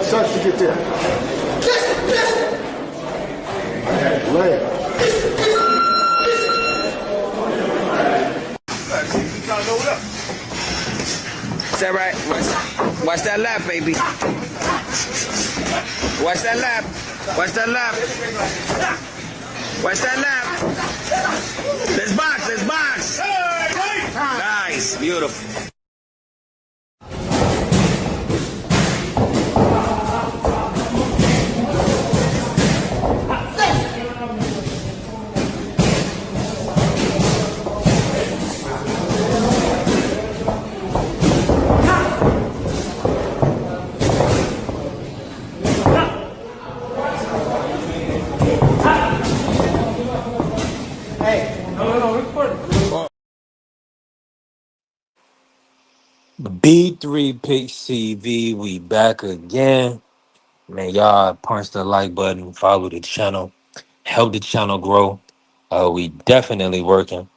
Touch to get there. Lay it. Is that right? Watch that lap, baby. Watch that lap. Watch that lap. Watch that lap. Let's box. Let's box. Nice. Beautiful. B3 Pick CV, we back again. Man, y'all punch the like button, follow the channel, help the channel grow. We definitely working.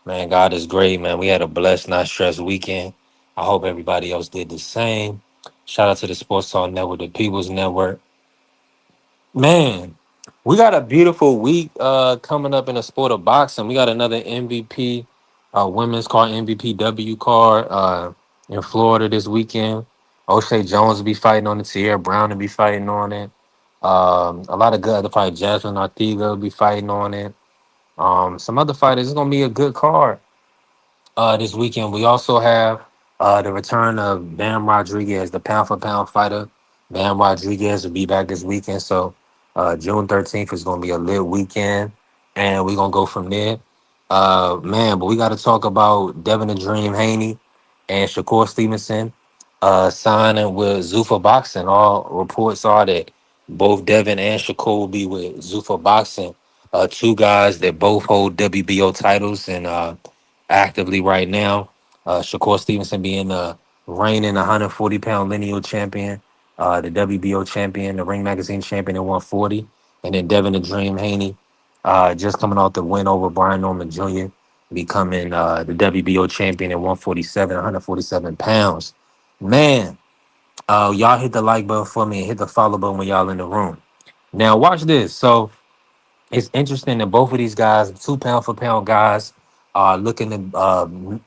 Man, God is great, man. We had a blessed, not stressed weekend. I hope everybody else did the same. Shout out to the Sports Talk Network, the People's Network. Man, we got a beautiful week coming up in the sport of boxing. We got another MVP, women's card MVPW card in Florida this weekend. O'Shea Jones will be fighting on it. Tierra Brown will be fighting on it. A lot of good other fighters. Jasmine Ortega will be fighting on it. Some other fighters. It's gonna be a good card this weekend. We also have the return of Bam Rodriguez, the pound for pound fighter. Bam Rodriguez will be back this weekend. So June 13th is going to be a lit weekend, and we're going to go from there. Man, but we got to talk about Devin the Dream Haney and Shakur Stevenson signing with ZUFFA Boxing. All reports are that both Devin and Shakur will be with ZUFFA Boxing. Two guys that both hold WBO titles and actively right now. Shakur Stevenson being the reigning 140-pound lineal champion, the WBO champion, the Ring Magazine champion at 140, and then Devin the Dream Haney, just coming off the win over Brian Norman Jr., becoming the WBO champion at 147 pounds. Man, y'all hit the like button for me and hit the follow button when y'all in the room. Now watch this. So it's interesting that both of these guys, 2 pound for pound guys, are looking to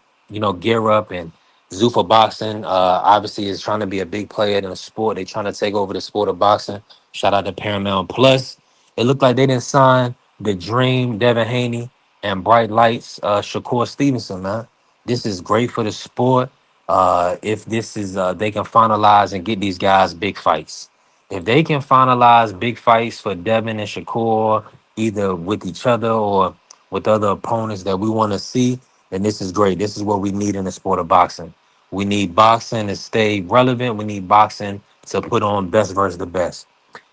gear up, and Zuffa Boxing obviously is trying to be a big player in the sport. They're trying to take over the sport of boxing. Shout out to Paramount Plus. It looked like they didn't sign the Dream, Devin Haney, and Bright Lights, Shakur Stevenson, man. This is great for the sport. If this is they can finalize and get these guys big fights. If they can finalize big fights for Devin and Shakur, either with each other or with other opponents that we want to see, then this is great. This is what we need in the sport of boxing. We need boxing to stay relevant. We need boxing to put on best versus the best.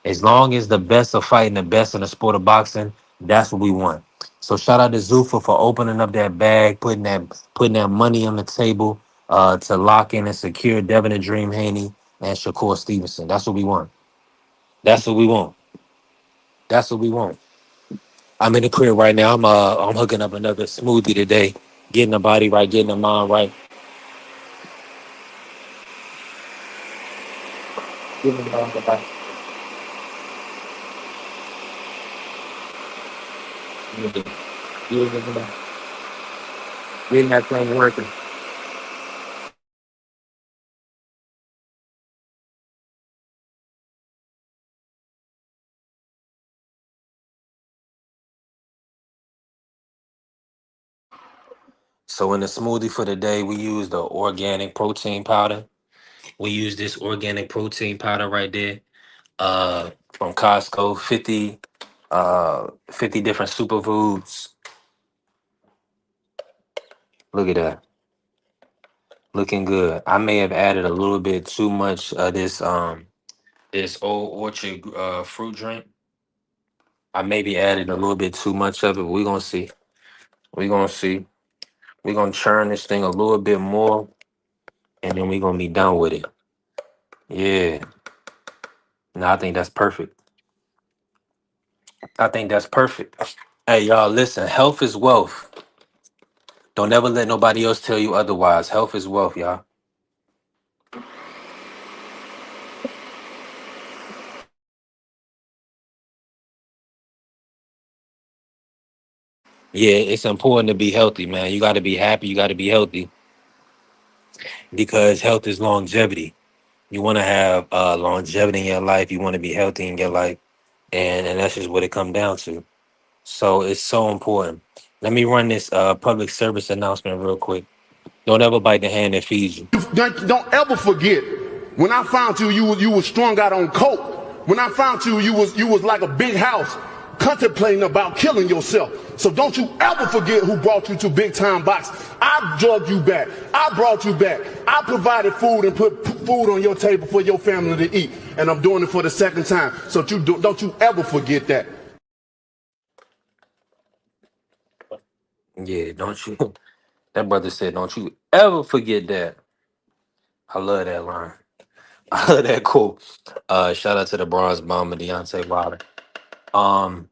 As long as the best are fighting the best in the sport of boxing, that's what we want. So shout out to Zuffa for opening up that bag, putting that money on the table to lock in and secure Devin and Dream Haney and Shakur Stevenson. That's what we want. That's what we want. That's what we want. I'm in the crib right now. I'm hooking up another smoothie today, getting the body right, getting the mind right. Getting the mind right. Getting that thing working. So in the smoothie for the day, we use the organic protein powder. We use this organic protein powder right there from Costco, 50 different superfoods. Look at that. Looking good. I may have added a little bit too much of this this Old Orchard fruit drink. I maybe added a little bit too much of it. We're gonna see. We're gonna see. We're gonna churn this thing a little bit more, and then we're gonna be done with it. Yeah. No, I think that's perfect. I think that's perfect. Hey, y'all, listen. Health is wealth. Don't ever let nobody else tell you otherwise. Health is wealth, y'all. Yeah, it's important to be healthy, man. You got to be happy. You got to be healthy because health is longevity. You want to have longevity in your life. You want to be healthy in your life, and that's just what it comes down to. So it's so important. Let me run this public service announcement real quick. Don't ever bite the hand that feeds you. Don't ever forget when I found you, you was strung out on coke. When I found you, you was like a big house contemplating about killing yourself. So don't you ever forget who brought you to Big Time Box. I drugged you back. I brought you back. I provided food and put food on your table for your family to eat. And I'm doing it for the second time. So don't you ever forget that. Yeah, don't you? That brother said, "Don't you ever forget that." I love that line. I love that quote. Shout out to the Bronze Bomber, Deontay Wilder. Um,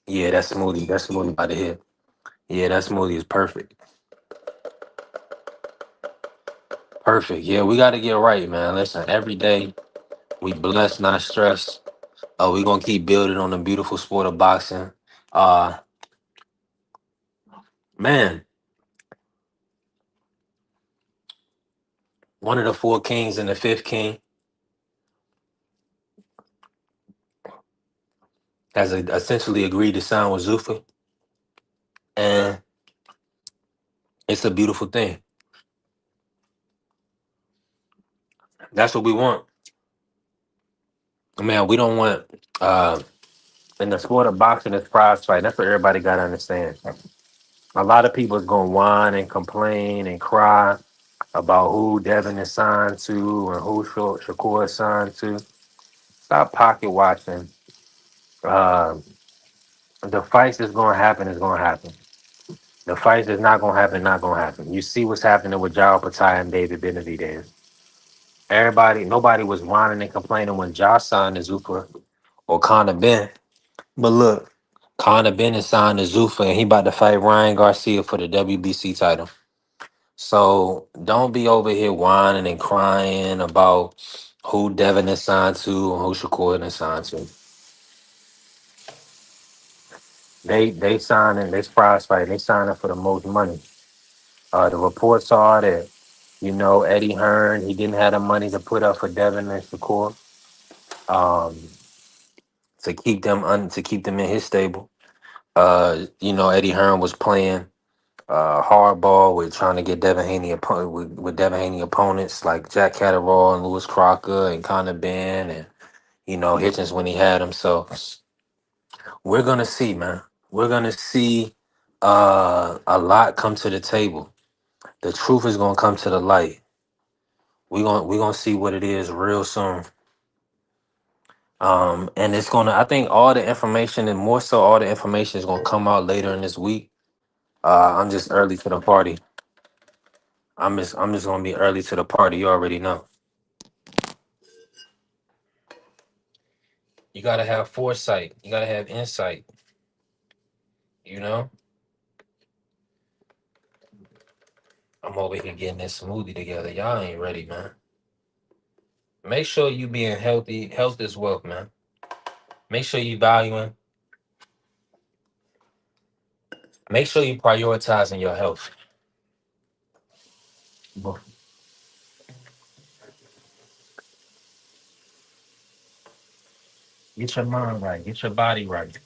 yeah, that smoothie. That smoothie by the hip. Yeah, that smoothie is perfect. Perfect. Yeah, we got to get right, man. Listen, every day we blessed, not stressed. We gonna keep building on the beautiful sport of boxing. Uh, man, one of the four kings and the fifth king has essentially agreed to sign with ZUFFA, and it's a beautiful thing. That's what we want. Man, we don't want in the sport of boxing, it's prize fight. That's what everybody got to understand. A lot of people is gonna whine and complain and cry about who Devin is signed to and who Shakur is signed to. Stop pocket watching. Uh, the fights is gonna happen. Is gonna happen. The fights is not gonna happen. Not gonna happen. You see what's happening with Jao Patai and David Benavidez. Everybody, nobody was whining and complaining when Josh signed to Zufa or Conor Ben. But look, Conor Ben is signed to Zufa and he about to fight Ryan Garcia for the WBC title. So don't be over here whining and crying about who Devin is signed to and who Shakur is signed to. They signing this prize fight. They signing for the most money. The reports are that Eddie Hearn he didn't have the money to put up for Devin and Shakur to keep them in his stable. Eddie Hearn was playing hardball with trying to get Devin Haney with Devin Haney opponents like Jack Catterall and Lewis Crocker and Conor Ben and Hitchens when he had him. So we're gonna see, man. We're gonna see a lot come to the table. The truth is gonna come to the light. We're gonna see what it is real soon. And it's gonna I think all the information and more so all the information is gonna come out later in this week. I'm just early to the party. I'm just gonna be early to the party. You already know. You gotta have foresight. You gotta have insight. You know. I'm over here getting this smoothie together. Y'all ain't ready, man. Make sure you being healthy. Health is wealth, man. Make sure you valuing. Make sure you prioritizing your health. Get your mind right. Get your body right.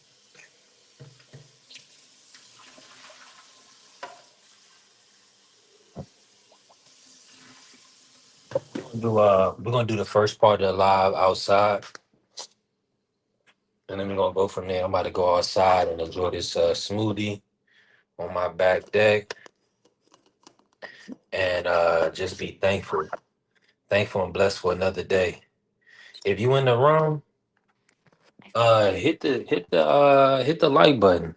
We're gonna do the first part of the live outside, and then we're gonna go from there. I'm about to go outside and enjoy this smoothie on my back deck, and just be thankful. Thankful and blessed for another day. If you in the room, hit the like button.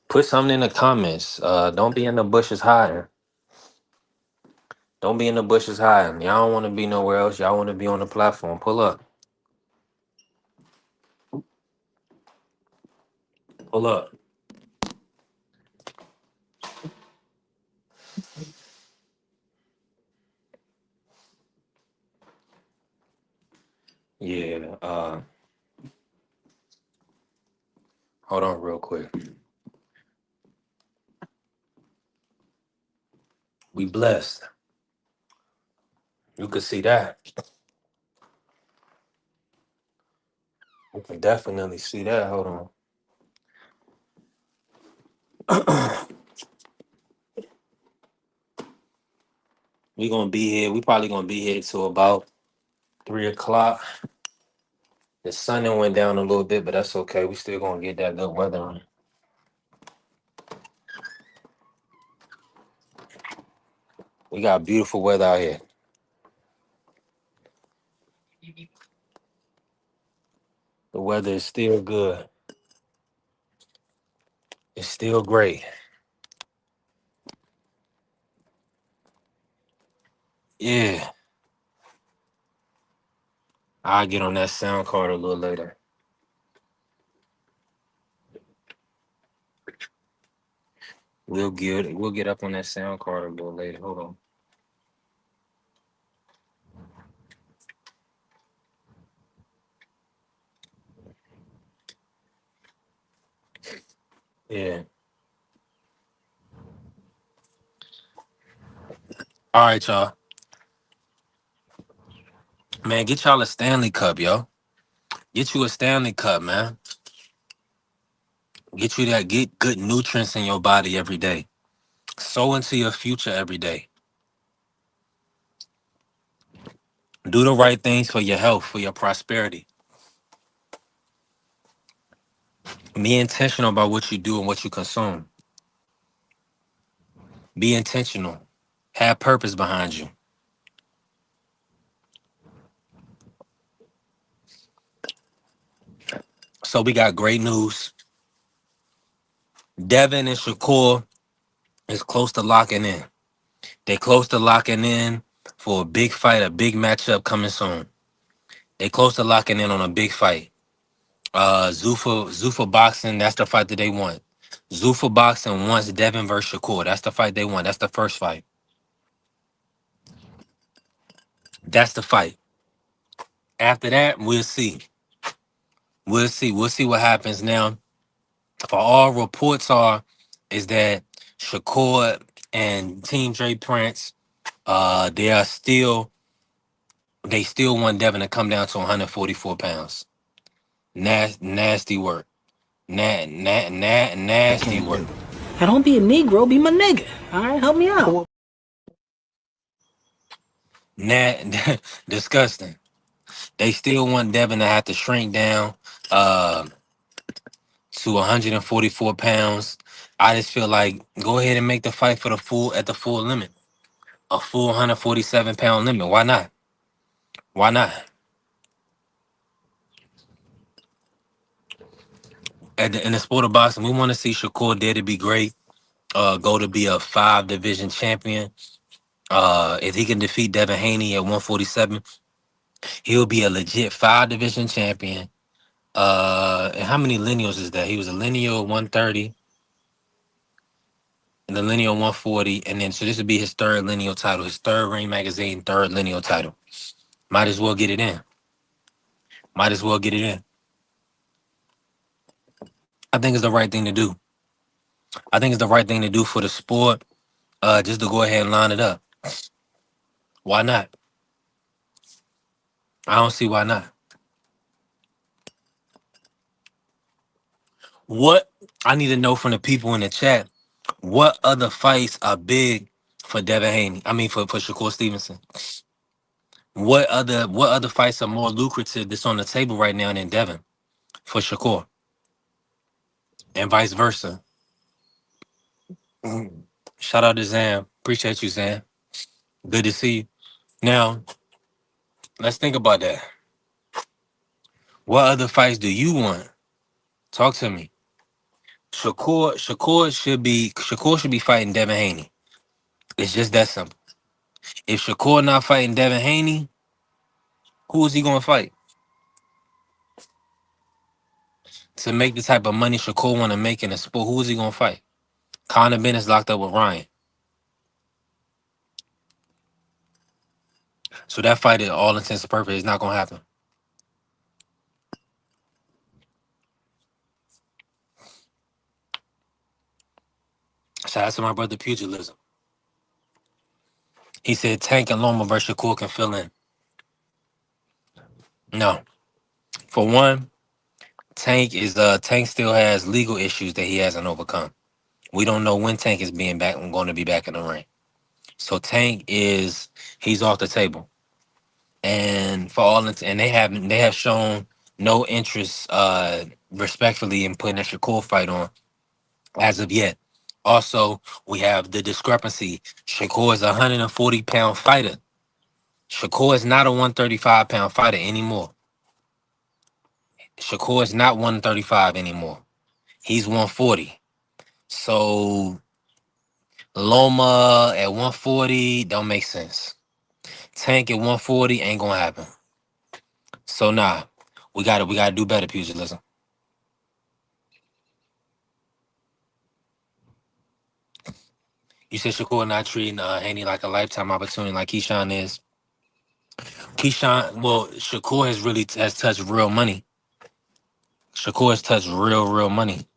Put something in the comments. Don't be in the bushes hiding. Don't be in the bushes hiding. Y'all don't want to be nowhere else. Y'all want to be on the platform. Pull up. Pull up. Yeah. Hold on real quick. We blessed. You can see that. You can definitely see that. Hold on. We gonna be here. We probably gonna be here till about 3 o'clock. The sun then went down a little bit, but that's okay. We still gonna get that good weather on. We got beautiful weather out here. The weather is still good. It's still great. Yeah. I'll get on that sound card a little later. We'll get up on that sound card a little later. Hold on. Yeah. All right, y'all. Man, get y'all a Stanley Cup, yo. Get you a Stanley Cup, man. Get you that. Get good nutrients in your body every day. Sow into your future every day. Do the right things for your health, for your prosperity. Be intentional about what you do and what you consume. Be intentional. Have purpose behind you. So we got great news. Devin and Shakur is close to locking in. They close to locking in for a big fight, a big matchup coming soon. They close to locking in on a big fight. Zuffa boxing, that's the fight that they want. Zuffa boxing wants Devin versus Shakur. That's the fight they want. That's the first fight. That's the fight. After that, we'll see. We'll see. We'll see what happens now. For all reports are is that Shakur and Team Dre Prince, they still want Devin to come down to 144 pounds. Nasty work. Nasty Can't work. do. Now don't be a Negro, be my nigga. All right, help me out. Disgusting. They still want Devin to have to shrink down uh, to 144 pounds. I just feel like go ahead and make the fight for the full limit. A full 147-pound limit. Why not? Why not? In the sport of boxing, we want to see Shakur dare to be great. Go to be a 5 division champion. If he can defeat Devin Haney at 147, he'll be a legit 5 division champion. And how many lineals is that? He was a lineal 130, and the lineal 140, and then so this would be his third lineal title, his third Ring Magazine third lineal title. Might as well get it in. Might as well get it in. I think it's the right thing to do. I think it's the right thing to do for the sport. Just to go ahead and line it up. Why not? I don't see why not. What I need to know from the people in the chat, what other fights are big for Devin Haney? I mean for Shakur Stevenson. What other fights are more lucrative that's on the table right now than Devin for Shakur? And vice versa. Mm. Shout out to Zam. Appreciate you, Zam. Good to see you. Now, Let's think about that. What other fights do you want? Talk to me. Shakur should be fighting Devin Haney. It's just that simple. If Shakur not fighting Devin Haney, who is he gonna fight to make the type of money Shakur want to make in the sport? Who is he gonna fight? Conor Bennett's locked up with Ryan, so that fight, at all intents and purposes, is not gonna happen. Shout out to my brother Pugilism. He said Tank and Loma versus Shakur can fill in. No, for one, Tank still has legal issues that he hasn't overcome. We don't know when Tank is being back and going to be back in the ring. So he's off the table. And for all and they have shown no interest respectfully in putting a Shakur fight on as of yet. Also, we have the discrepancy. Shakur is a 140-pound fighter. Shakur is not a 135-pound fighter anymore. Shakur is not 135 anymore. He's 140. So Loma at 140 don't make sense. Tank at 140 ain't gonna happen. So nah, we gotta do better, pugilism. You said Shakur not treating Haney like a lifetime opportunity like Keyshawn is. Shakur has touched real money. Shakur has touched real money.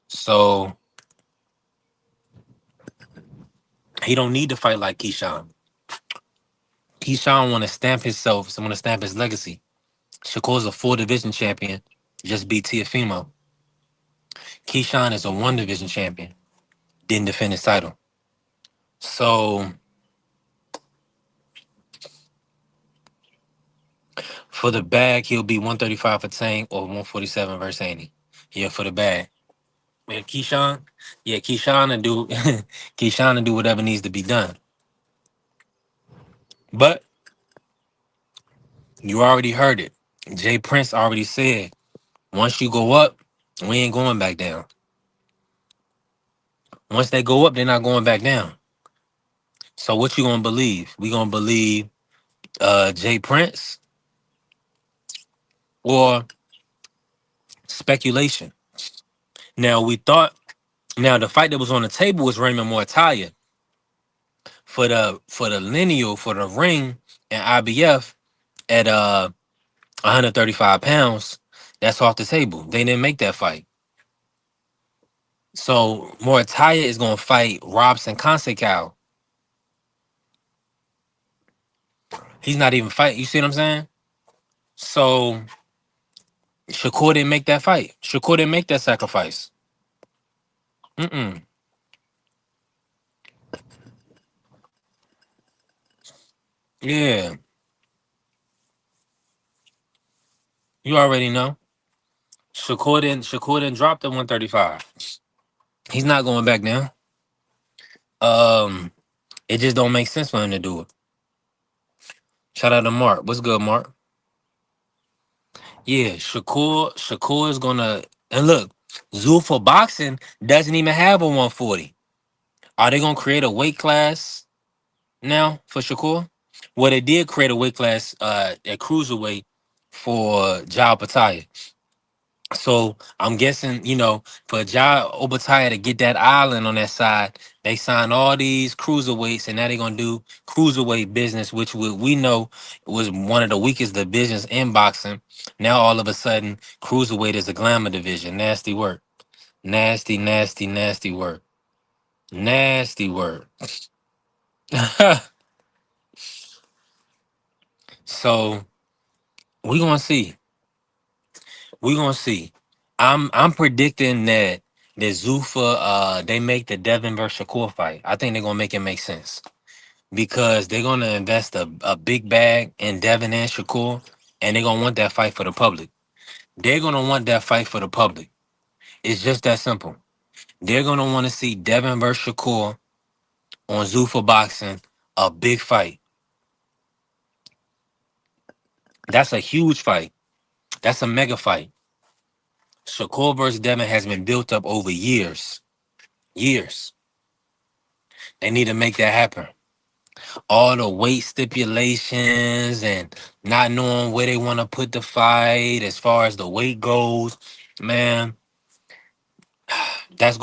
So he don't need to fight like Keyshawn. Keyshawn want to stamp himself, want to stamp his legacy. Shakur's a 4 division champion, just beat Tiafimo. Keyshawn is a 1 division champion, didn't defend his title. So for the bag, he'll be 135 for Tank or 147 versus Haney. Yeah, for the bag. Man, Keyshawn and do Keyshawn and do whatever needs to be done. But you already heard it. Jay Prince already said, once you go up, we ain't going back down. Once they go up, they're not going back down. So what you gonna believe? We gonna believe Jay Prince or speculation? Now the fight that was on the table was Raymond Mortalia for the lineal for the ring and IBF at 135 pounds. That's off the table. They didn't make that fight. So Mortalia is gonna fight Robson Consecao. He's not even fighting. You see what I'm saying? So Shakur didn't make that fight. Shakur didn't make that sacrifice. Mm-mm. Yeah, you already know. Shakur didn't drop the 135. He's not going back now. Um, it just don't make sense for him to do it. Shout out to Mark. What's good, Mark? Yeah, Shakur is gonna and look, ZUFFA boxing doesn't even have a 140. Are they gonna create a weight class now for Shakur? Well, they did create a weight class at cruiserweight for Jao Pataya. So I'm guessing, for Jao Opataya to get that island on that side, they signed all these cruiserweights, and now they're gonna do cruiserweight business, which we know was one of the weakest divisions in boxing. Now all of a sudden, cruiserweight is a glamour division. Nasty work. Nasty, nasty, nasty work. Nasty work. So we gonna see. We gonna see. I'm predicting that ZUFFA they make the Devin versus Shakur fight. I think they're gonna make it make sense because they're gonna invest a big bag in Devin and Shakur, and they're gonna want that fight for the public. They're gonna want that fight for the public. It's just that simple. They're gonna want to see Devin versus Shakur on ZUFFA boxing, a big fight. That's a huge fight. That's a mega fight. Shakur versus Devin has been built up over years. Years. They need to make that happen. All the weight stipulations and not knowing where they want to put the fight as far as the weight goes, man, that's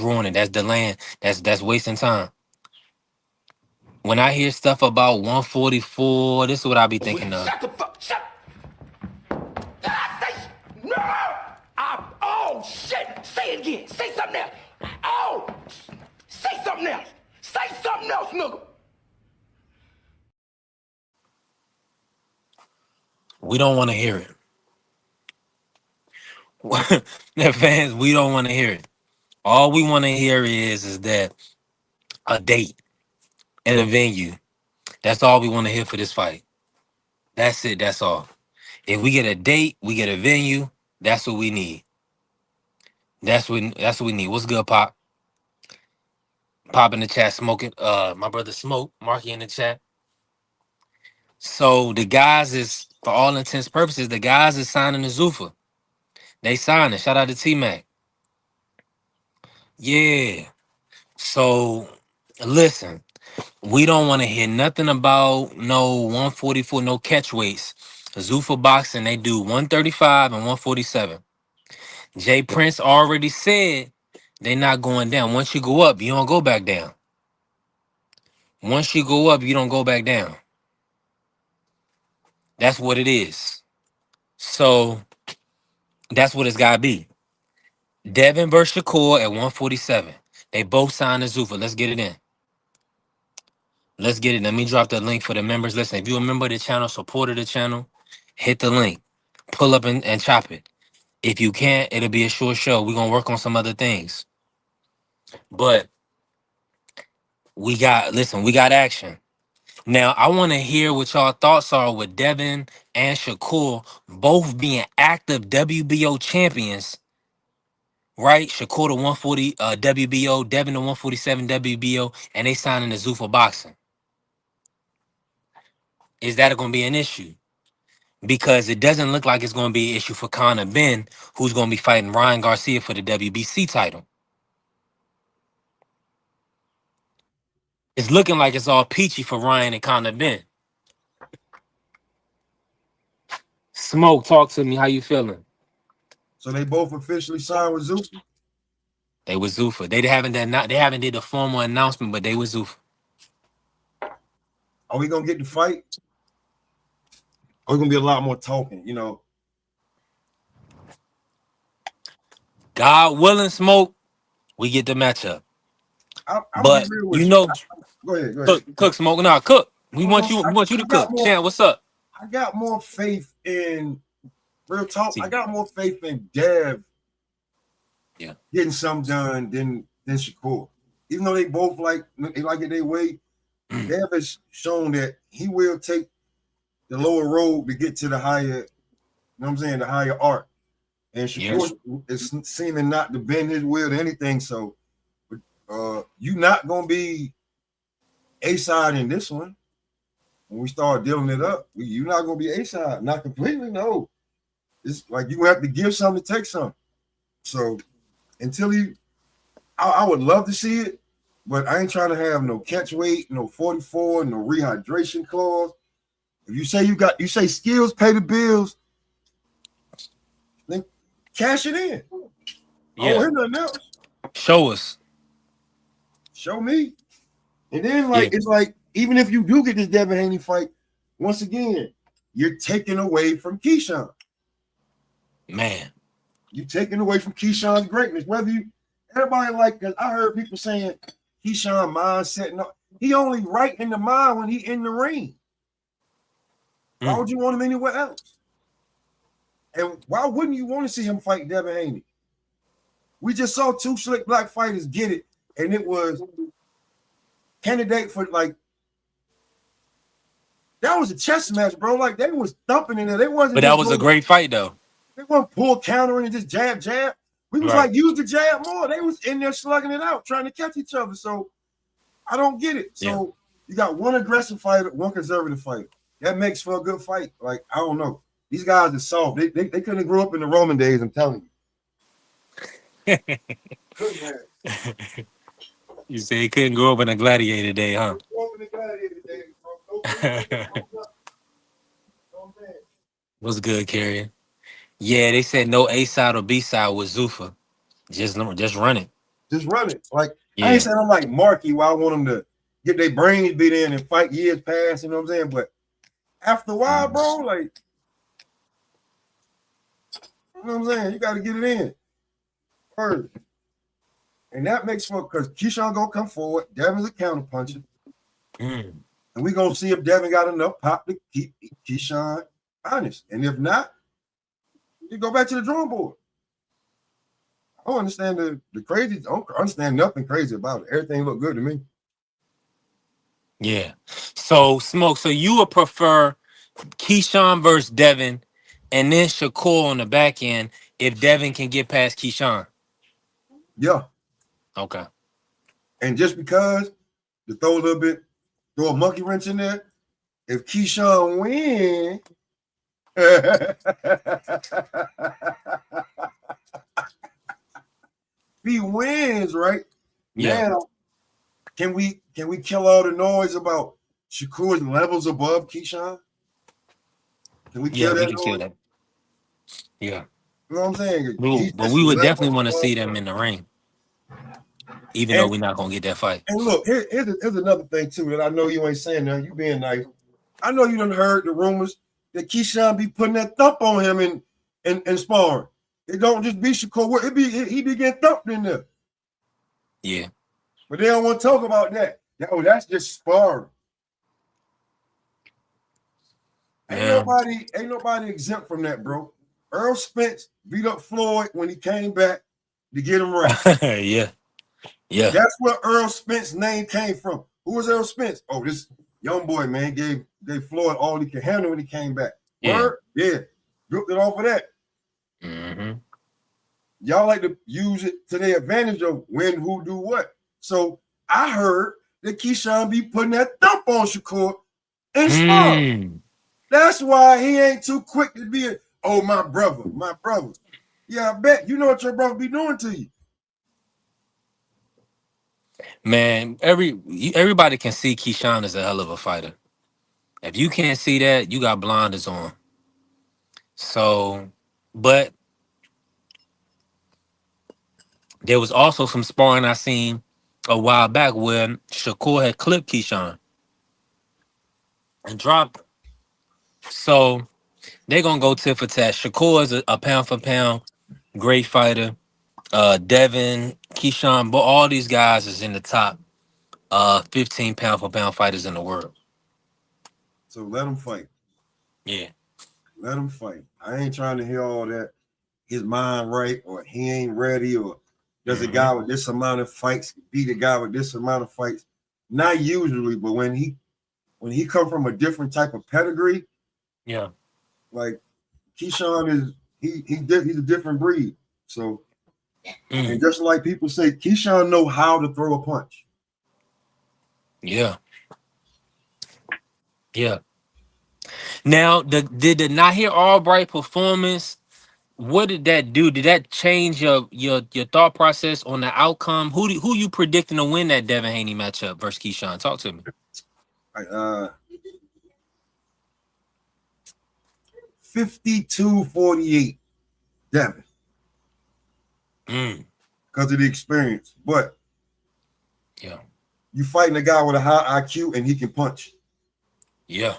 ruining. That's delaying. That's wasting time. When I hear stuff about 144, this is what I be thinking of. Shut the fuck, shut. Did I say, no? Oh, shit. Say it again. Say something else. Oh, say something else. Say something else, nigga. We don't want to hear it. The fans, we don't want to hear it. All we want to hear is that a date and a venue. That's all we want to hear for this fight. That's it. That's all. If we get a date, we get a venue. That's what we need. That's what we need. What's good, Pop? Pop in the chat, smoking. My brother Smoke, Marky in the chat. So the guys is, for all intents purposes, the guys is signing the ZUFFA. They signing. Shout out to T Mac. Yeah. So listen, we don't want to hear nothing about no 144, no catch weights. ZUFFA boxing, they do 135 and 147. Jay Prince already said they not going down. Once you go up, you don't go back down. Once you go up, you don't go back down. That's what it is. So that's what it's gotta be. Devin versus Shakur at 147. They both signed the ZUFFA. Let's get it in. Let's get it. Let me drop the link for the members. Listen, if you remember the channel, supported the channel, hit the link. Pull up and chop it. If you can't, it'll be a short show. We're gonna work on some other things. But we got action. Now, I want to hear what y'all thoughts are with Devin and Shakur both being active WBO champions, right? Shakur the 140 WBO, Devin the 147 WBO, and they signing the ZUFFA boxing. Is that going to be an issue? Because it doesn't look like it's going to be an issue for Conor Ben, who's going to be fighting Ryan Garcia for the WBC title. It's looking like it's all peachy for Ryan and Conor Ben. Smoke, talk to me. How you feeling? So they both officially signed with ZUFFA? They was ZUFFA. They haven't did a formal announcement, but they was ZUFFA. Are we gonna get the fight? Or we gonna be a lot more talking, you know? God willing, Smoke, we get the matchup. But you know, go ahead. Cook, Smoke. Nah, Cook. We want you to cook. Chan, what's up? I got more faith in real talk. I got more faith in Dev getting something done than Shakur. Even though they both like it their way, Dev has shown that he will take the lower road to get to the higher, you know what I'm saying, the higher art. And Shakur is seeming not to bend his will to anything. So you not gonna be A side in this one. When we start dealing it up, you're not gonna be A side, not completely. No, it's like you have to give something to take something. So until I would love to see it, but I ain't trying to have no catch weight, no 44, no rehydration clause. If you say skills pay the bills, then cash it in. I don't hear nothing else. Show us. Show me. And then it's like, even if you do get this Devin Haney fight, once again, you're taking away from Keyshawn. Man. You're taking away from Keyshawn's greatness. Everybody because I heard people saying Keyshawn mindset. No, he only right in the mind when he in the ring. Why would you want him anywhere else? And why wouldn't you want to see him fight Devin Haney? We just saw two slick black fighters get it, and it was candidate for that was a chess match, bro. Like they was thumping in there. They wasn't. But that was a great fight, though. They weren't pull countering and just jab. We was like use the jab more. They was in there slugging it out, trying to catch each other. So I don't get it. So you got one aggressive fighter, one conservative fighter. that makes for a good fight. Like, I don't know. These guys are soft. They couldn't have grew up in the Roman days, I'm telling you. Couldn't have. You say he couldn't grow up in a gladiator day, huh? Grew up in the gladiator days, bro. No, man. What's good, Carrie? Yeah, they said no A side or B side with ZUFFA. Just run it. Just run it. Like, I ain't Yeah. saying I'm like Marky where I want them to get their brains beat in and fight years past, you know what I'm saying? But after a while, bro, like, you know what I'm saying? You got to get it in first. And that makes for, because Keyshawn going to come forward. Devin's a counterpuncher. Mm. And we're going to see if Devin got enough pop to keep Keyshawn honest. And if not, you go back to the drawing board. I don't understand the crazy. I don't understand nothing crazy about it. Everything looked good to me. Yeah. So, Smoke, so you would prefer Keyshawn versus Devin and then Shakur on the back end if Devin can get past Keyshawn? Yeah. Okay. And just because, to throw a monkey wrench in there, if Keyshawn wins, he wins, right? Yeah. Now, can we kill all the noise about Shakur's levels above Keyshawn? Can we kill Yeah, we that can kill noise? that. Yeah. You know what I'm saying? But we would definitely want to see them in the ring. Even though we're not gonna get that fight. And look, here's another thing too that I know you ain't saying now. You being nice. I know you done heard the rumors that Keyshawn be putting that thump on him and sparring. It don't just be Shakur. He be getting thumped in there. Yeah. But they don't want to talk about that. Oh, that's just sparring. Yeah. Ain't nobody exempt from that, bro. Earl Spence beat up Floyd when he came back to get him right. Yeah. Yeah. That's where Earl Spence's name came from. Who was Earl Spence? Oh, this young boy, man, gave Floyd all he could handle when he came back. Yeah. Word? Yeah. Ripped it off of that. Mm-hmm. Y'all like to use it to their advantage of when, who, do what. So I heard that Keyshawn be putting that thump on Shakur and sparring. That's why he ain't too quick to be my brother. Yeah, I bet. You know what your brother be doing to you. Man, everybody can see Keyshawn is a hell of a fighter. If you can't see that, you got blinders on. So, but there was also some sparring I seen a while back where Shakur had clipped Keyshawn and dropped him. So they're gonna go tit for tat. Shakur is a pound for pound great fighter. Devin, Keyshawn, but all these guys is in the top 15 pound for pound fighters in the world. So let them fight. Yeah. Let him fight. I ain't trying to hear all that. His mind right, or he ain't ready, or does a guy with this amount of fights beat a guy with this amount of fights? Not usually, but when he come from a different type of pedigree, Yeah. like Keyshawn is he's a different breed. So, and just like people say, Keyshawn know how to throw a punch. Yeah. Yeah. Now, did the Nahir Albright performance, what did that do? Did that change your thought process on the outcome? Who you predicting to win that Devin Haney matchup versus Keyshawn? Talk to me. 52-48 Devin. Because of the experience. But yeah, you fighting a guy with a high IQ and he can punch. Yeah.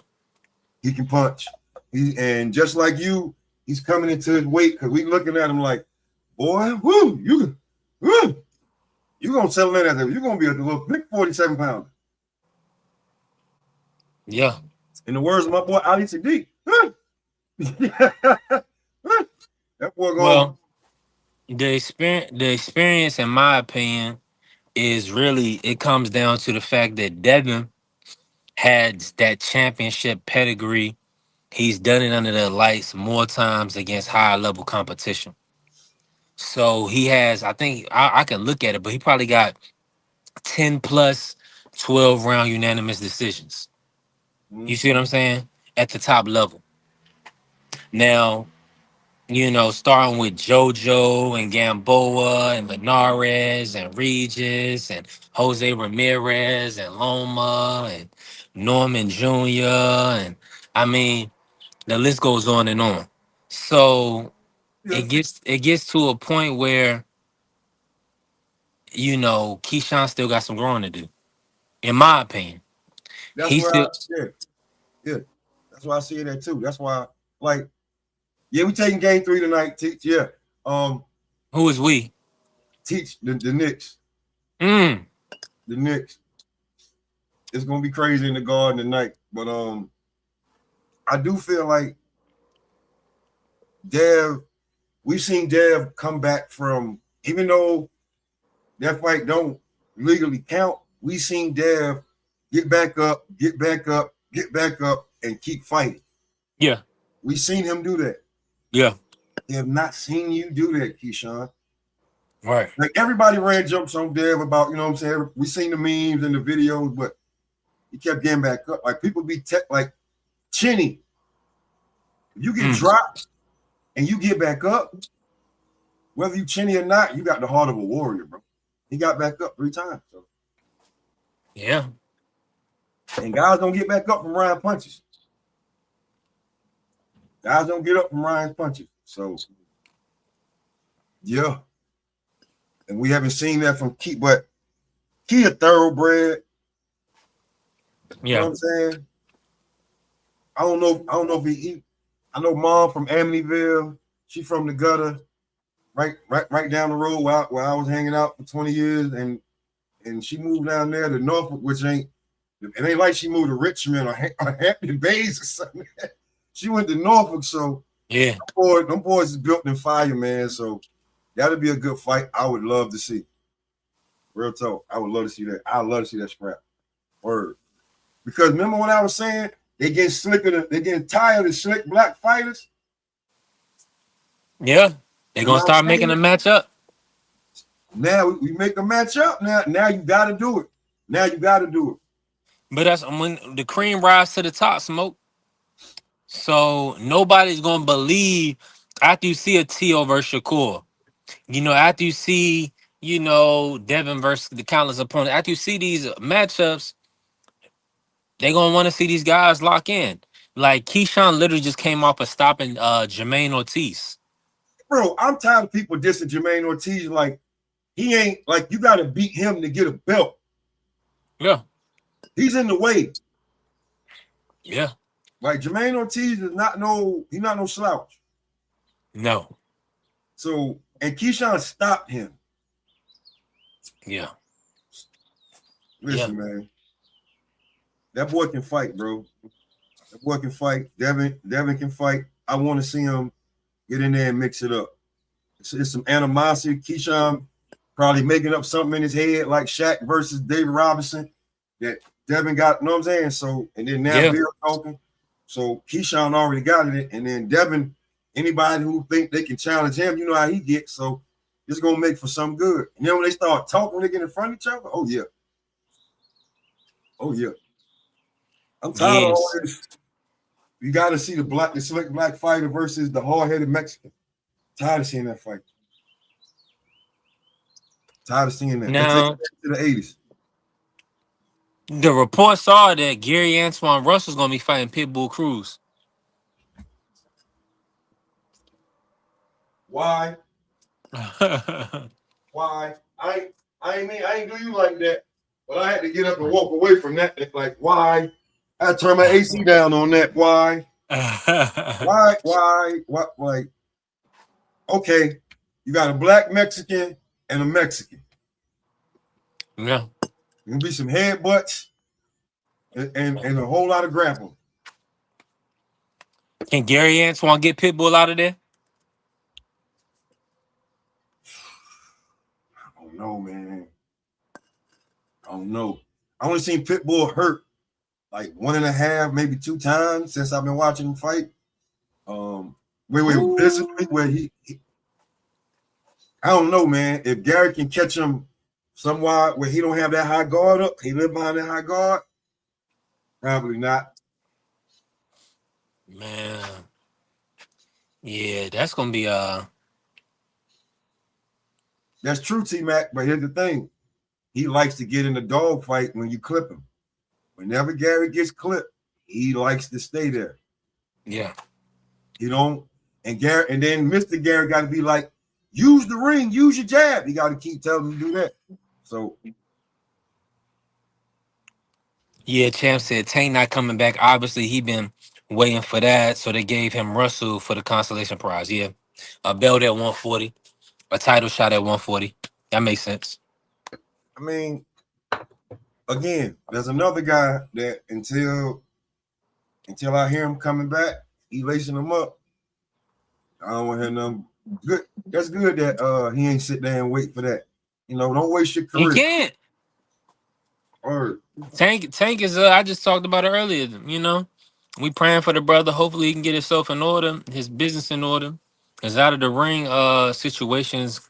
He can punch. And just like you, he's coming into his weight because we looking at him like, boy, you gonna settle in as you're gonna be a little big 47 pounder. Yeah. In the words of my boy Ali Sadiq. That boy going. Well, the experience, in my opinion, is really, it comes down to the fact that Devin had that championship pedigree. He's done it under the lights more times against higher level competition. So he has, I think I can look at it, but he probably got 10 plus 12 round unanimous decisions. You see what I'm saying? at the top level. Now, starting with JoJo and Gamboa and Linares and Regis and Jose Ramirez and Loma and Norman Jr. And I mean, the list goes on and on. So Yeah. it gets to a point where Keyshawn still got some growing to do, in my opinion. That's He where still yeah. That's why I see that too. That's why, like, yeah, we taking game 3 tonight. Teach, yeah. Who is we? Teach the Knicks. Mm. The Knicks. It's gonna be crazy in the Garden tonight, but I do feel like Dev. We've seen Dev come back from, even though that fight don't legally count. We seen Dev get back up, and keep fighting. Yeah. We seen him do that. Yeah. We have not seen you do that, Keyshawn. Right. Like, everybody ran jumps on Dev about, what I'm saying? We seen the memes and the videos, but he kept getting back up. Like, people be like Chinny. If you get dropped and you get back up, whether you Chinny or not, you got the heart of a warrior, bro. He got back up 3 times. So. Yeah. And guys don't get back up from Ryan punches. Guys don't get up from Ryan's punches. So, yeah. And we haven't seen that from Key, but Key a thoroughbred. Yeah. You know what I'm saying? I don't know if he I know Mom from Amityville. She from the gutter, right down the road where I was hanging out for 20 years, and she moved down there to Norfolk, which it ain't like she moved to Richmond or Hampton Bays or something. She went to Norfolk, so yeah, them boys is built in fire, man. So that'll be a good fight. I would love to see. Real talk, I would love to see that. I'd love to see that scrap. Word. Because remember when I was saying they getting tired of slick black fighters? Yeah. They're gonna start making a match up. Now we make a match up. Now you gotta do it. Now you gotta do it. But that's when the cream rise to the top, Smoke. So nobody's gonna believe after you see a T.O. versus Shakur. After you see, Devin versus the countless opponent, after you see these matchups, they're gonna want to see these guys lock in. Like Keyshawn literally just came off of stopping Jermaine Ortiz. Bro, I'm tired of people dissing Jermaine Ortiz. Like, he ain't, like, you gotta beat him to get a belt. Yeah. He's in the way. Yeah. Like, Jermaine Ortiz is not no slouch. No. So, and Keyshawn stopped him. Yeah. Listen, man. That boy can fight, bro. That boy can fight. Devin can fight. I want to see him get in there and mix it up. It's some animosity. Keyshawn probably making up something in his head, like Shaq versus David Robinson, that Devin got, you know what I'm saying? So, and then now Bill talking. So Keyshawn already got it. And then Devin, anybody who think they can challenge him, you know how he gets. So it's going to make for some good. And then when they start talking, when they get in front of each other, oh, yeah. Oh, yeah. I'm tired of all this. You got to see the slick black fighter versus the hard-headed Mexican. Tired of seeing that fight. Tired of seeing that. Now, to the 80s. The reports are that Gary Antoine Russell's gonna be fighting Pitbull Cruz. Why? Why? I ain't do you like that, but I had to get up and walk away from that. It's like, why? I had to turn my AC down on that. Why? Why? What? Like, okay, you got a black Mexican and a Mexican. Yeah. Gonna be some headbutts and a whole lot of grappling. Can Gary Antoine get Pitbull out of there? I don't know, man. I don't know. I only seen Pitbull hurt like 1.5, maybe 2 times since I've been watching him fight. Physically, where he I don't know, man. If Gary can catch him somewhat where he don't have that high guard up, he live behind that high guard, probably not. Man. Yeah, that's gonna be That's true, T-Mac. But here's the thing. He likes to get in a dog fight when you clip him. Whenever Gary gets clipped, he likes to stay there. yeah. You know, and then Mr. Gary got to be like, use the ring, use your jab. He got to keep telling him to do that. So Yeah, Champ said Tank not coming back. Obviously, he been waiting for that, so they gave him Russell for the consolation prize. Yeah, a belt at 140, a title shot at 140. That makes sense. I mean, again, there's another guy that until I hear him coming back, he lacing him up. I don't want to hear nothing good. That's good that he ain't sit there and wait for that. You know, don't waste your He career. can't. Or Tank is. I just talked about it earlier. You know, we praying for the brother. Hopefully, he can get himself in order, his business in order. Cause out of the ring, situations,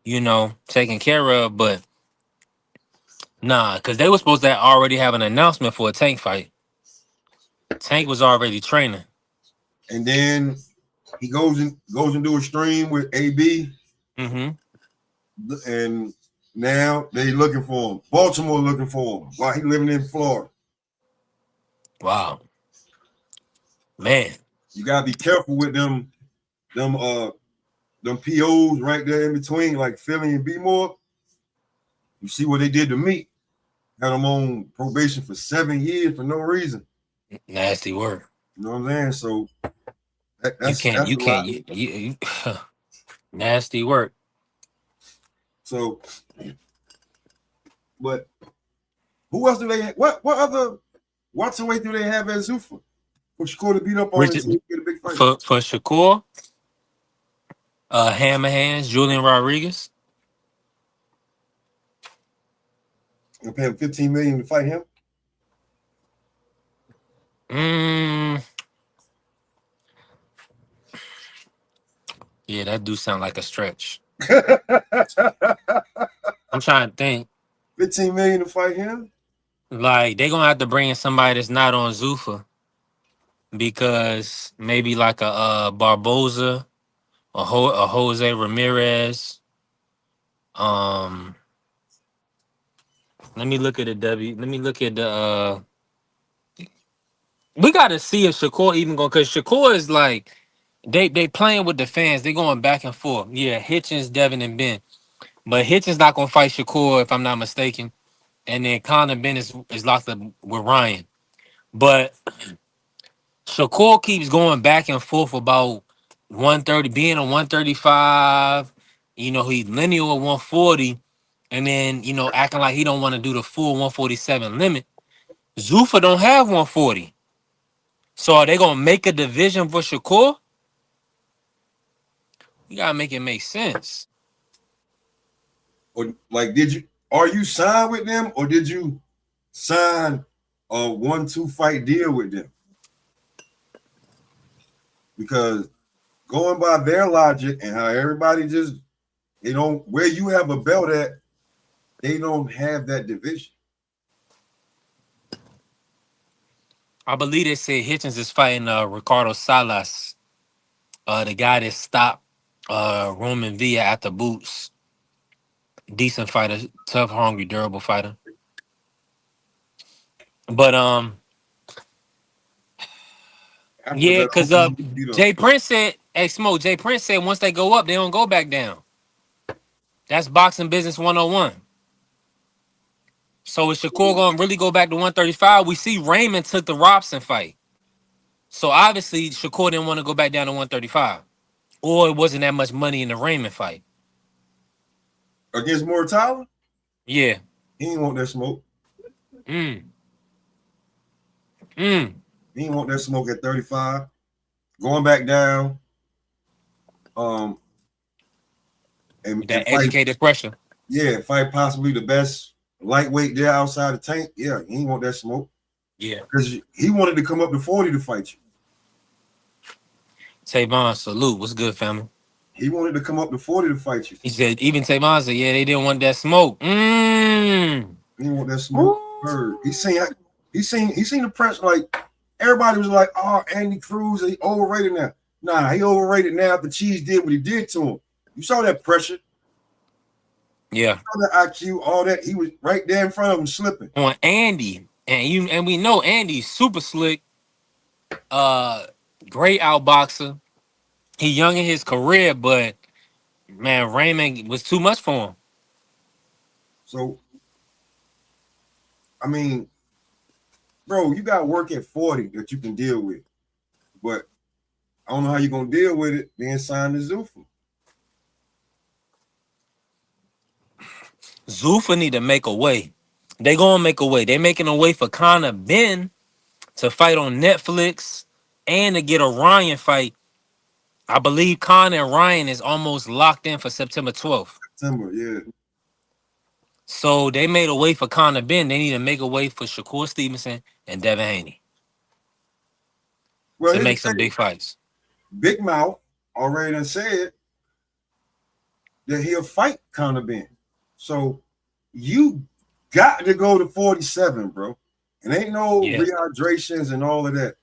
you know, taken care of. But nah, cause they were supposed to already have an announcement for a Tank fight. Tank was already training. and then he goes and do a stream with AB, Mm-hmm. and now they looking for him. Baltimore looking for him while he living in Florida. Wow, man. You gotta be careful with them POs right there in between, like Philly and B-More. You see what they did to me. Had them on probation for 7 years for no reason. Nasty work. You know what I'm saying? So that's You a lot. can't, nasty work. So, but who else do they have? What other welterweight do they have at ZUFFA? For Shakur to beat up on and get a big fight? For Shakur, Hammer Hands, Julian Rodriguez. You pay him $15 million to fight him? Yeah, that do sound like a stretch. I'm trying to think. $15 million to fight him? Like they gonna have to bring in somebody that's not on ZUFFA, because maybe like a Barboza, a Jose Ramirez. Let me look at the W. Let me look at the. We got to see if Shakur even going, because Shakur is like they playing with the fans. They going back and forth. Yeah, Hitchens, Devin, and Ben. But Hitchens not gonna fight Shakur if I'm not mistaken. And then Conor Ben is locked up with Ryan. But Shakur keeps going back and forth about 130, being a 135. You know, he's lineal at 140, and then acting like he don't want to do the full 147 limit. ZUFFA don't have 140. So are they gonna make a division for Shakur? You gotta make it make sense. Or like, are you signed with them, or did you sign a 1-2 fight deal with them? Because going by their logic and how everybody just, where you have a belt at, they don't have that division. I believe they said Hitchens is fighting Ricardo Salas, the guy that stopped Roman Villa at the boots. Decent fighter, tough, hungry, durable fighter. But yeah, because Jay Prince said, "Hey, Smoke." Jay Prince said once they go up, they don't go back down. That's boxing business 101. So is Shakur gonna really go back to 135? We see Raymond took the Robson fight. So obviously Shakur didn't want to go back down to 135. Or it wasn't that much money in the Raymond fight. Against Mortala? Yeah. He didn't want that smoke. He didn't want that smoke at 35. Going back down. And that educated pressure. Yeah, fight possibly the best lightweight there outside the Tank. Yeah, he didn't want that smoke. Yeah. Because he wanted to come up to 40 to fight you. Tavon, salute. What's good, family? He wanted to come up to 40 to fight you. He said, even Tavon said, yeah, they didn't want that smoke. He didn't want that smoke. He seen the press like, everybody was like, "Oh, Andy Cruz, he overrated now." Nah, he overrated now. The Cheese did what he did to him. You saw that pressure. Yeah. You saw that IQ, all that. He was right there in front of him slipping. On Andy. And we know Andy's super slick. Great outboxer. He young in his career, but man, Raymond was too much for him. So, I mean, bro, you got work at 40 that you can deal with. But I don't know how you're going to deal with it being signed to ZUFFA. ZUFFA need to make a way. They gonna make a way. They making a way for Conor Ben to fight on Netflix and to get a Ryan fight. I believe Conor and Ryan is almost locked in for September 12th. September, yeah. So they made a way for Conor Ben. They need to make a way for Shakur Stevenson and Devin Haney to make some big fights. Big Mouth already done said that he'll fight Conor Ben. So you got to go to 47, bro. And ain't no rehydrations and all of that.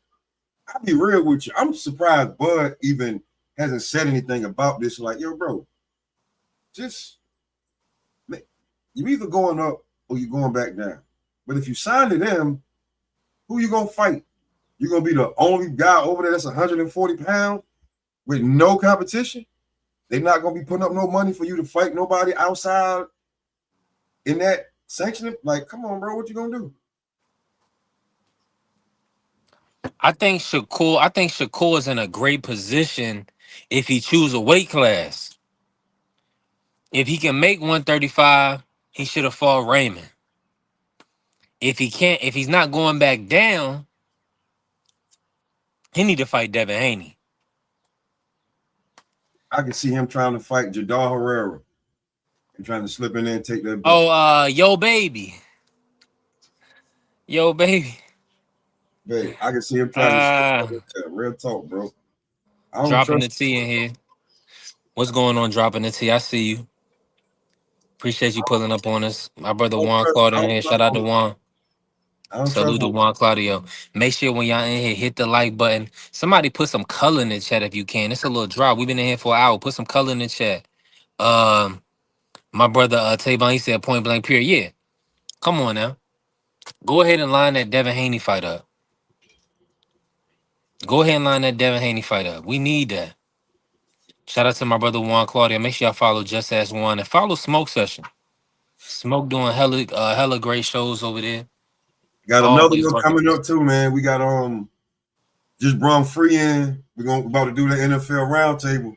I'll be real with you. I'm surprised Bud even hasn't said anything about this. Like, yo, bro, just you either going up or you're going back down. But if you sign to them, who you gonna fight? You're gonna be the only guy over there that's 140 pounds with no competition. They're not gonna be putting up no money for you to fight nobody outside in that sanction. Like, come on, bro, what you gonna do? I think Shakur is in a great position if he choose a weight class. If he can make 135, he should have fought Raymond. If he can't, if he's not going back down, he need to fight Devin Haney. I can see him trying to fight Jadal Herrera and trying to slip in there and take that belt. Yo baby. Babe, I can see him trying to real talk, bro. Dropping the T in here. What's going on, dropping the T? I see you. Appreciate you pulling up on us. My brother Juan Claudio in here. Shout out to Juan. Salute to Juan Claudio. Make sure when y'all in here, hit the like button. Somebody put some color in the chat if you can. It's a little drop. We've been in here for an hour. Put some color in the chat. My brother Tavon, he said point blank period. Yeah. Come on now. Go ahead and line that Devin Haney fight up. Go ahead and line that Devin Haney fight up. We need that. Shout out to my brother Juan Claudio. Make sure y'all follow Just As One and follow Smoke Session. Smoke doing hella great shows over there. Got another one coming up too, man. We got just brought free in. We're about to do the NFL roundtable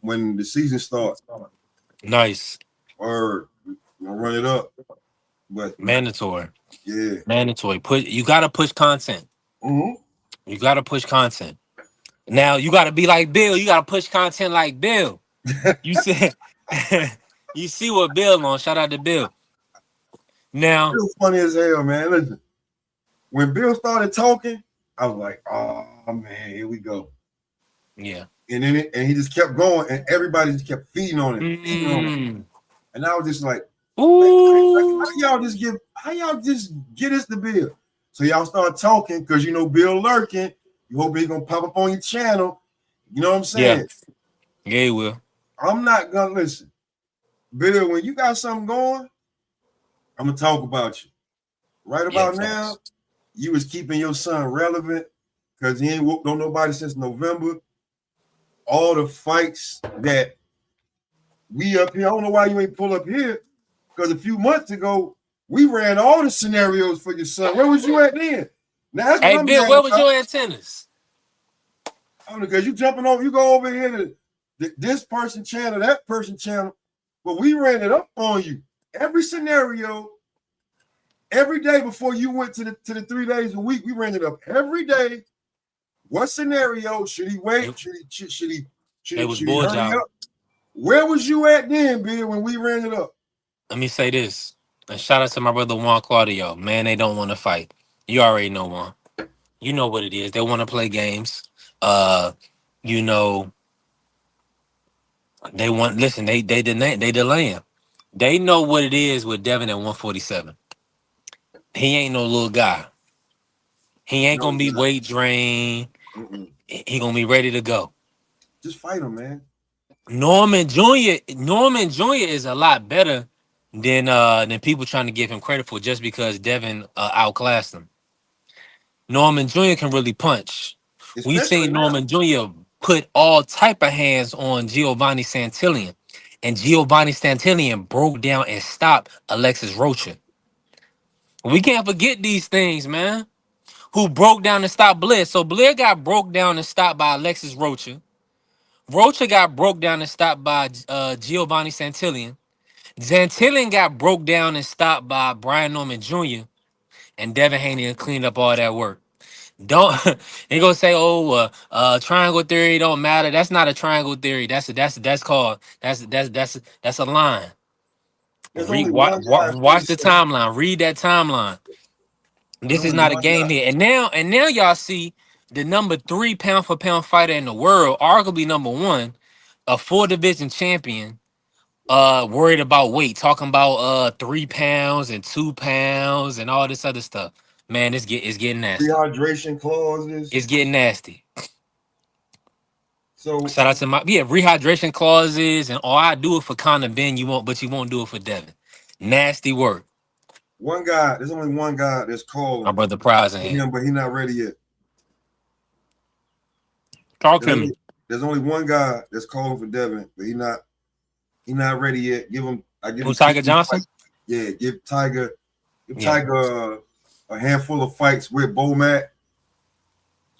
when the season starts. Nice. Or we're gonna run it up. But mandatory. Yeah. Mandatory. You gotta push content. Mm-hmm. You gotta push content. Now you gotta be like Bill. You gotta push content like Bill. You said you see what Bill on. Shout out to Bill. Now Bill's funny as hell, man. Listen, when Bill started talking, I was like, oh man, here we go. Yeah. And then he just kept going, and everybody just kept feeding on it. And I was just like, ooh. How y'all just get us the Bill? So y'all start talking because you know Bill lurking. You hope he's gonna pop up on your channel. You know what I'm saying? Yeah, he will. I'm not gonna listen. Bill, when you got something going, I'm gonna talk about you. Right about now, you was keeping your son relevant because he ain't whooped on nobody since November. All the fights that we up here, I don't know why you ain't pull up here, because a few months ago, we ran all the scenarios for your son. Where was you at then? Now, hey, Bill, where was your antennas? I don't know, because you jumping over, you go over here to this person channel, that person channel, but we ran it up on you. Every scenario, every day before you went to the 3 days a week, we ran it up every day. What scenario should he wait? Should he hurry up? Where was you at then, Bill, when we ran it up? Let me say this. And shout out to my brother Juan Claudio. Man, they don't want to fight. You already know Juan. You know what it is. They want to play games. You know, they want they delaying. They know what it is with Devin at 147. He ain't no little guy. He ain't No, gonna be he's not. weight drained. Mm-mm. He gonna be ready to go. Just fight him, man. Norman Jr. is a lot better than people trying to give him credit for just because Devin outclassed him. Norman Jr. can really punch. We Especially seen now. Norman Jr. put all type of hands on Giovanni Santillan, and Giovanni Santillan broke down and stopped Alexis Rocha. We can't forget these things, man. Who broke down and stopped Blair? So Blair got broke down and stopped by Alexis Rocha. Rocha got broke down and stopped by Giovanni Santillan. Santillan got broke down and stopped by Brian Norman Jr. and Devin Haney cleaned up all that work. Don't they gonna say, oh, triangle theory don't matter. That's not a triangle theory. That's called that's a line. There's Read only watch, one guy watch the timeline. Read that timeline. There's This is only not a one game guy. here. And now y'all see the number 3 pound for pound fighter in the world, arguably number 1, a 4 division champion, worried about weight, talking about 3 pounds and 2 pounds and all this other stuff. Man, it's getting nasty. Rehydration clauses. It's getting nasty. So Shout out to rehydration clauses and I do it for Conor Ben, but you won't do it for Devin. Nasty work. there's only one guy that's My calling brother Prize in for here. him, but he's not ready yet. Talk There's to only, me. there's only one guy that's calling for Devin, but he's not ready yet. I give Who, him 2 Tiger Johnson? fights. Yeah, give Tiger Yeah. a handful of fights with Bomac,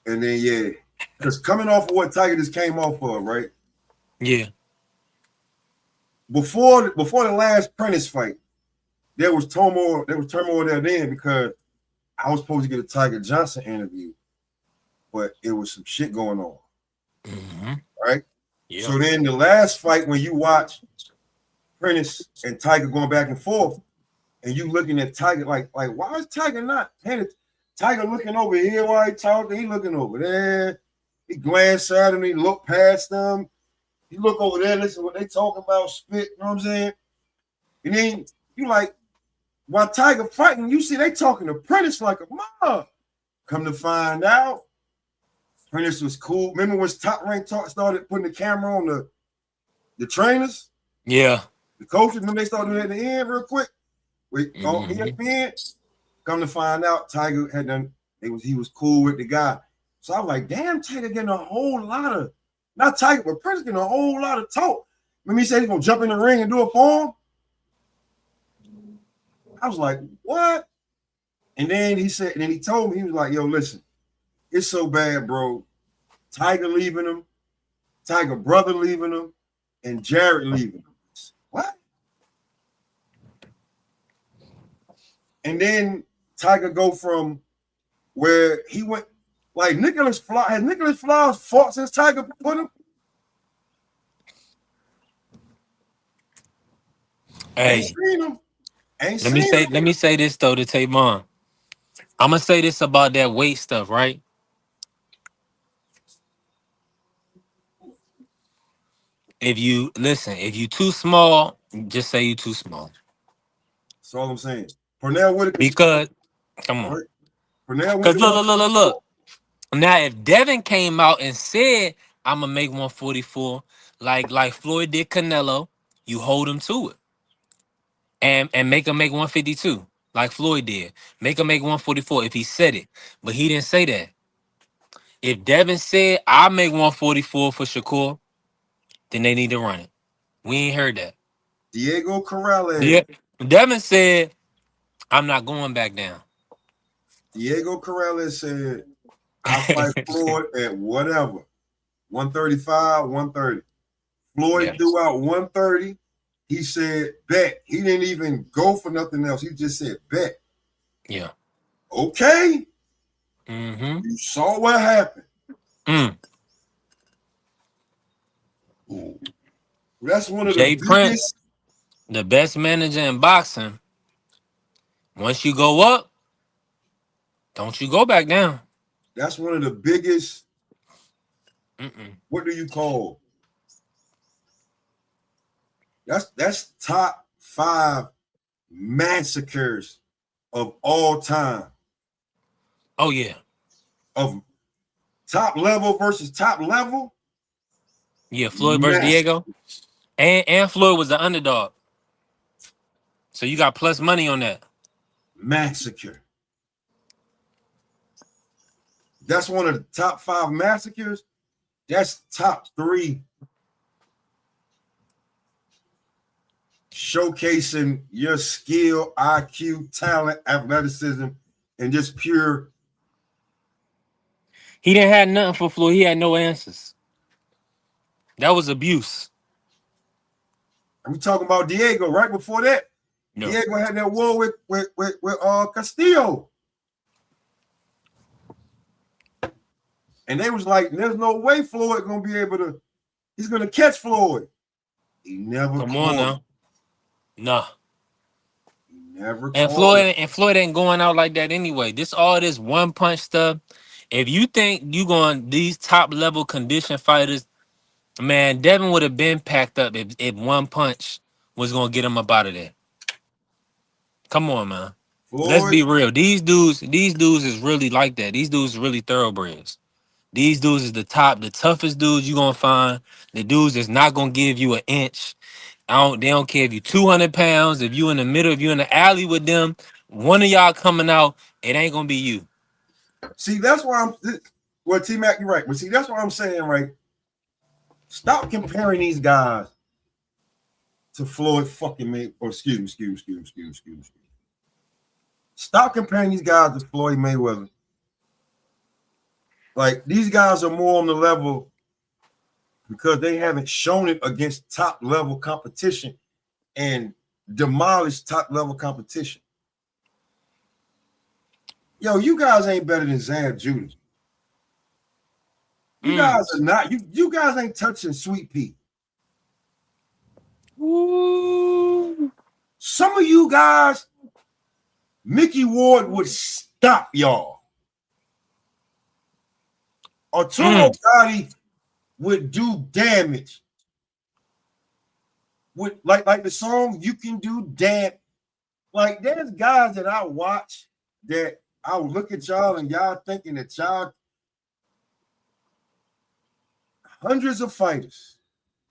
and then because coming off of what Tiger just came off of, right? Yeah. Before the last Prentice fight, there was turmoil there then because I was supposed to get a Tiger Johnson interview, but it was some shit going on. Mm-hmm. Right? Yeah. So then the last fight, when you watch Prentice and Tiger going back and forth, and you looking at Tiger like why is Tiger not? Tiger looking over here while he talking, he looking over there. He glanced at him, he looked past them. He look over there, listen to what they talking about, spit, you know what I'm saying? And then you like, while Tiger fighting, you see they talking to Prentice like a mom. Come to find out, Prentice was cool. Remember when Top Rank started putting the camera on the trainers? Yeah. The coaches, then they started doing it at the end real quick. On ESPN. Come to find out, Tiger had done. He was cool with the guy. So I was like, damn, Tiger getting a whole lot of, not Tiger, but Prince getting a whole lot of talk. Remember he said he's gonna jump in the ring and do it for him? I was like, what? And then he told me, he was like, yo, listen, it's so bad, bro. Tiger leaving him, Tiger brother leaving him, and Jared leaving him. What? And then Tiger go from where he went, like Nicholas Flowers fought since Tiger put him? Hey, Ain't seen him. let me say this though to Tavon. I'm gonna say this about that weight stuff, right? If you too small, just say you too small. That's all I'm saying. Pernell Whitaker. Because come on. Right? Pernell Because Whitaker. look. Now, if Devin came out and said, I'm gonna make 144, like Floyd did Canelo, you hold him to it. And make him make 152, like Floyd did. Make him make 144 if he said it. But he didn't say that. If Devin said, I'll make 144 for Shakur, then they need to run it. We ain't heard that. Diego Corrales. Yeah. Devin said, I'm not going back down. Diego Corrales said, I'll fight Floyd at whatever. 135, 130. Floyd threw out 130. He said, bet. He didn't even go for nothing else. He just said, bet. Yeah. Okay. Mm-hmm. You saw what happened. That's one of the biggest. Prince, the best manager in boxing. Once you go up, don't you go back down. That's one of the biggest. What do you call? That's top 5 massacres of all time. Oh yeah. of top level versus top level. Yeah, Floyd versus Diego. And Floyd was the underdog. So you got plus money on that. Massacre. That's one of the top 5 massacres. That's top 3. Showcasing your skill, IQ, talent, athleticism, and just pure. He didn't have nothing for Floyd. He had no answers. That was abuse. And we talking about Diego right before that. No. Diego had that war with Castillo. And they was like, there's no way Floyd gonna be able to, he's gonna catch Floyd. He never Come on now. Nah. He never And Floyd ain't going out like that anyway. All this one punch stuff. If you think you going these top level condition fighters, man, Devin would have been packed up if one punch was gonna get him up out of there. Come on, man. Floyd, Let's be real. These dudes is really like that. These dudes is really thoroughbreds. These dudes is the toughest dudes you gonna find. The dudes is not gonna give you an inch. They don't care if you 200 pounds, if you in the middle, if you in the alley with them, one of y'all coming out, it ain't gonna be you. See, that's why well, T-Mac, you're right. But see, that's what I'm saying, right? Stop comparing these guys to Floyd fucking May, or excuse me. Stop comparing these guys to Floyd Mayweather. Like, these guys are more on the level because they haven't shown it against top level competition and demolished top level competition. Yo, you guys ain't better than Zab Judah. You guys are not. You guys ain't touching Sweet Pea. Ooh. Some of you guys, Mickey Ward would stop y'all. Arturo Gotti would do damage. With like the song "You Can Do Damn." Like, there's guys that I watch that I would look at y'all and y'all thinking that y'all hundreds of fighters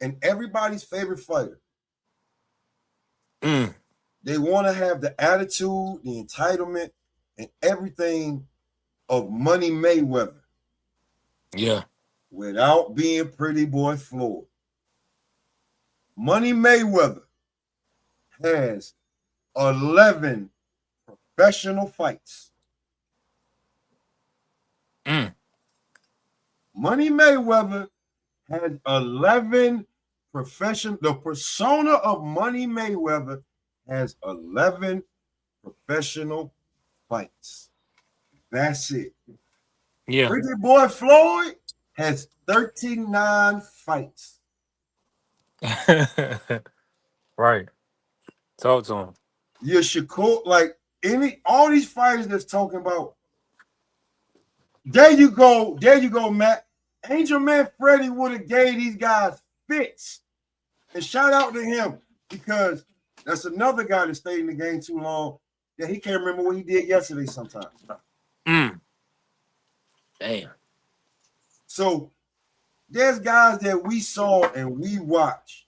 and everybody's favorite fighter. They want to have the attitude, the entitlement, and everything of Money Mayweather. Yeah. Without being Pretty Boy Floyd. Money Mayweather has 11 professional fights. Money Mayweather has 11 professional. The persona of Money Mayweather has 11 professional fights. That's it. Yeah. Pretty Boy Floyd has 39 fights. Right. Talk to him. Your Shakur, like all these fighters that's talking about. There you go, Matt. Angel Man Freddy would have gave these guys fits. And shout out to him, because that's another guy that stayed in the game too long that he can't remember what he did yesterday sometimes. Damn. So there's guys that we saw and we watch.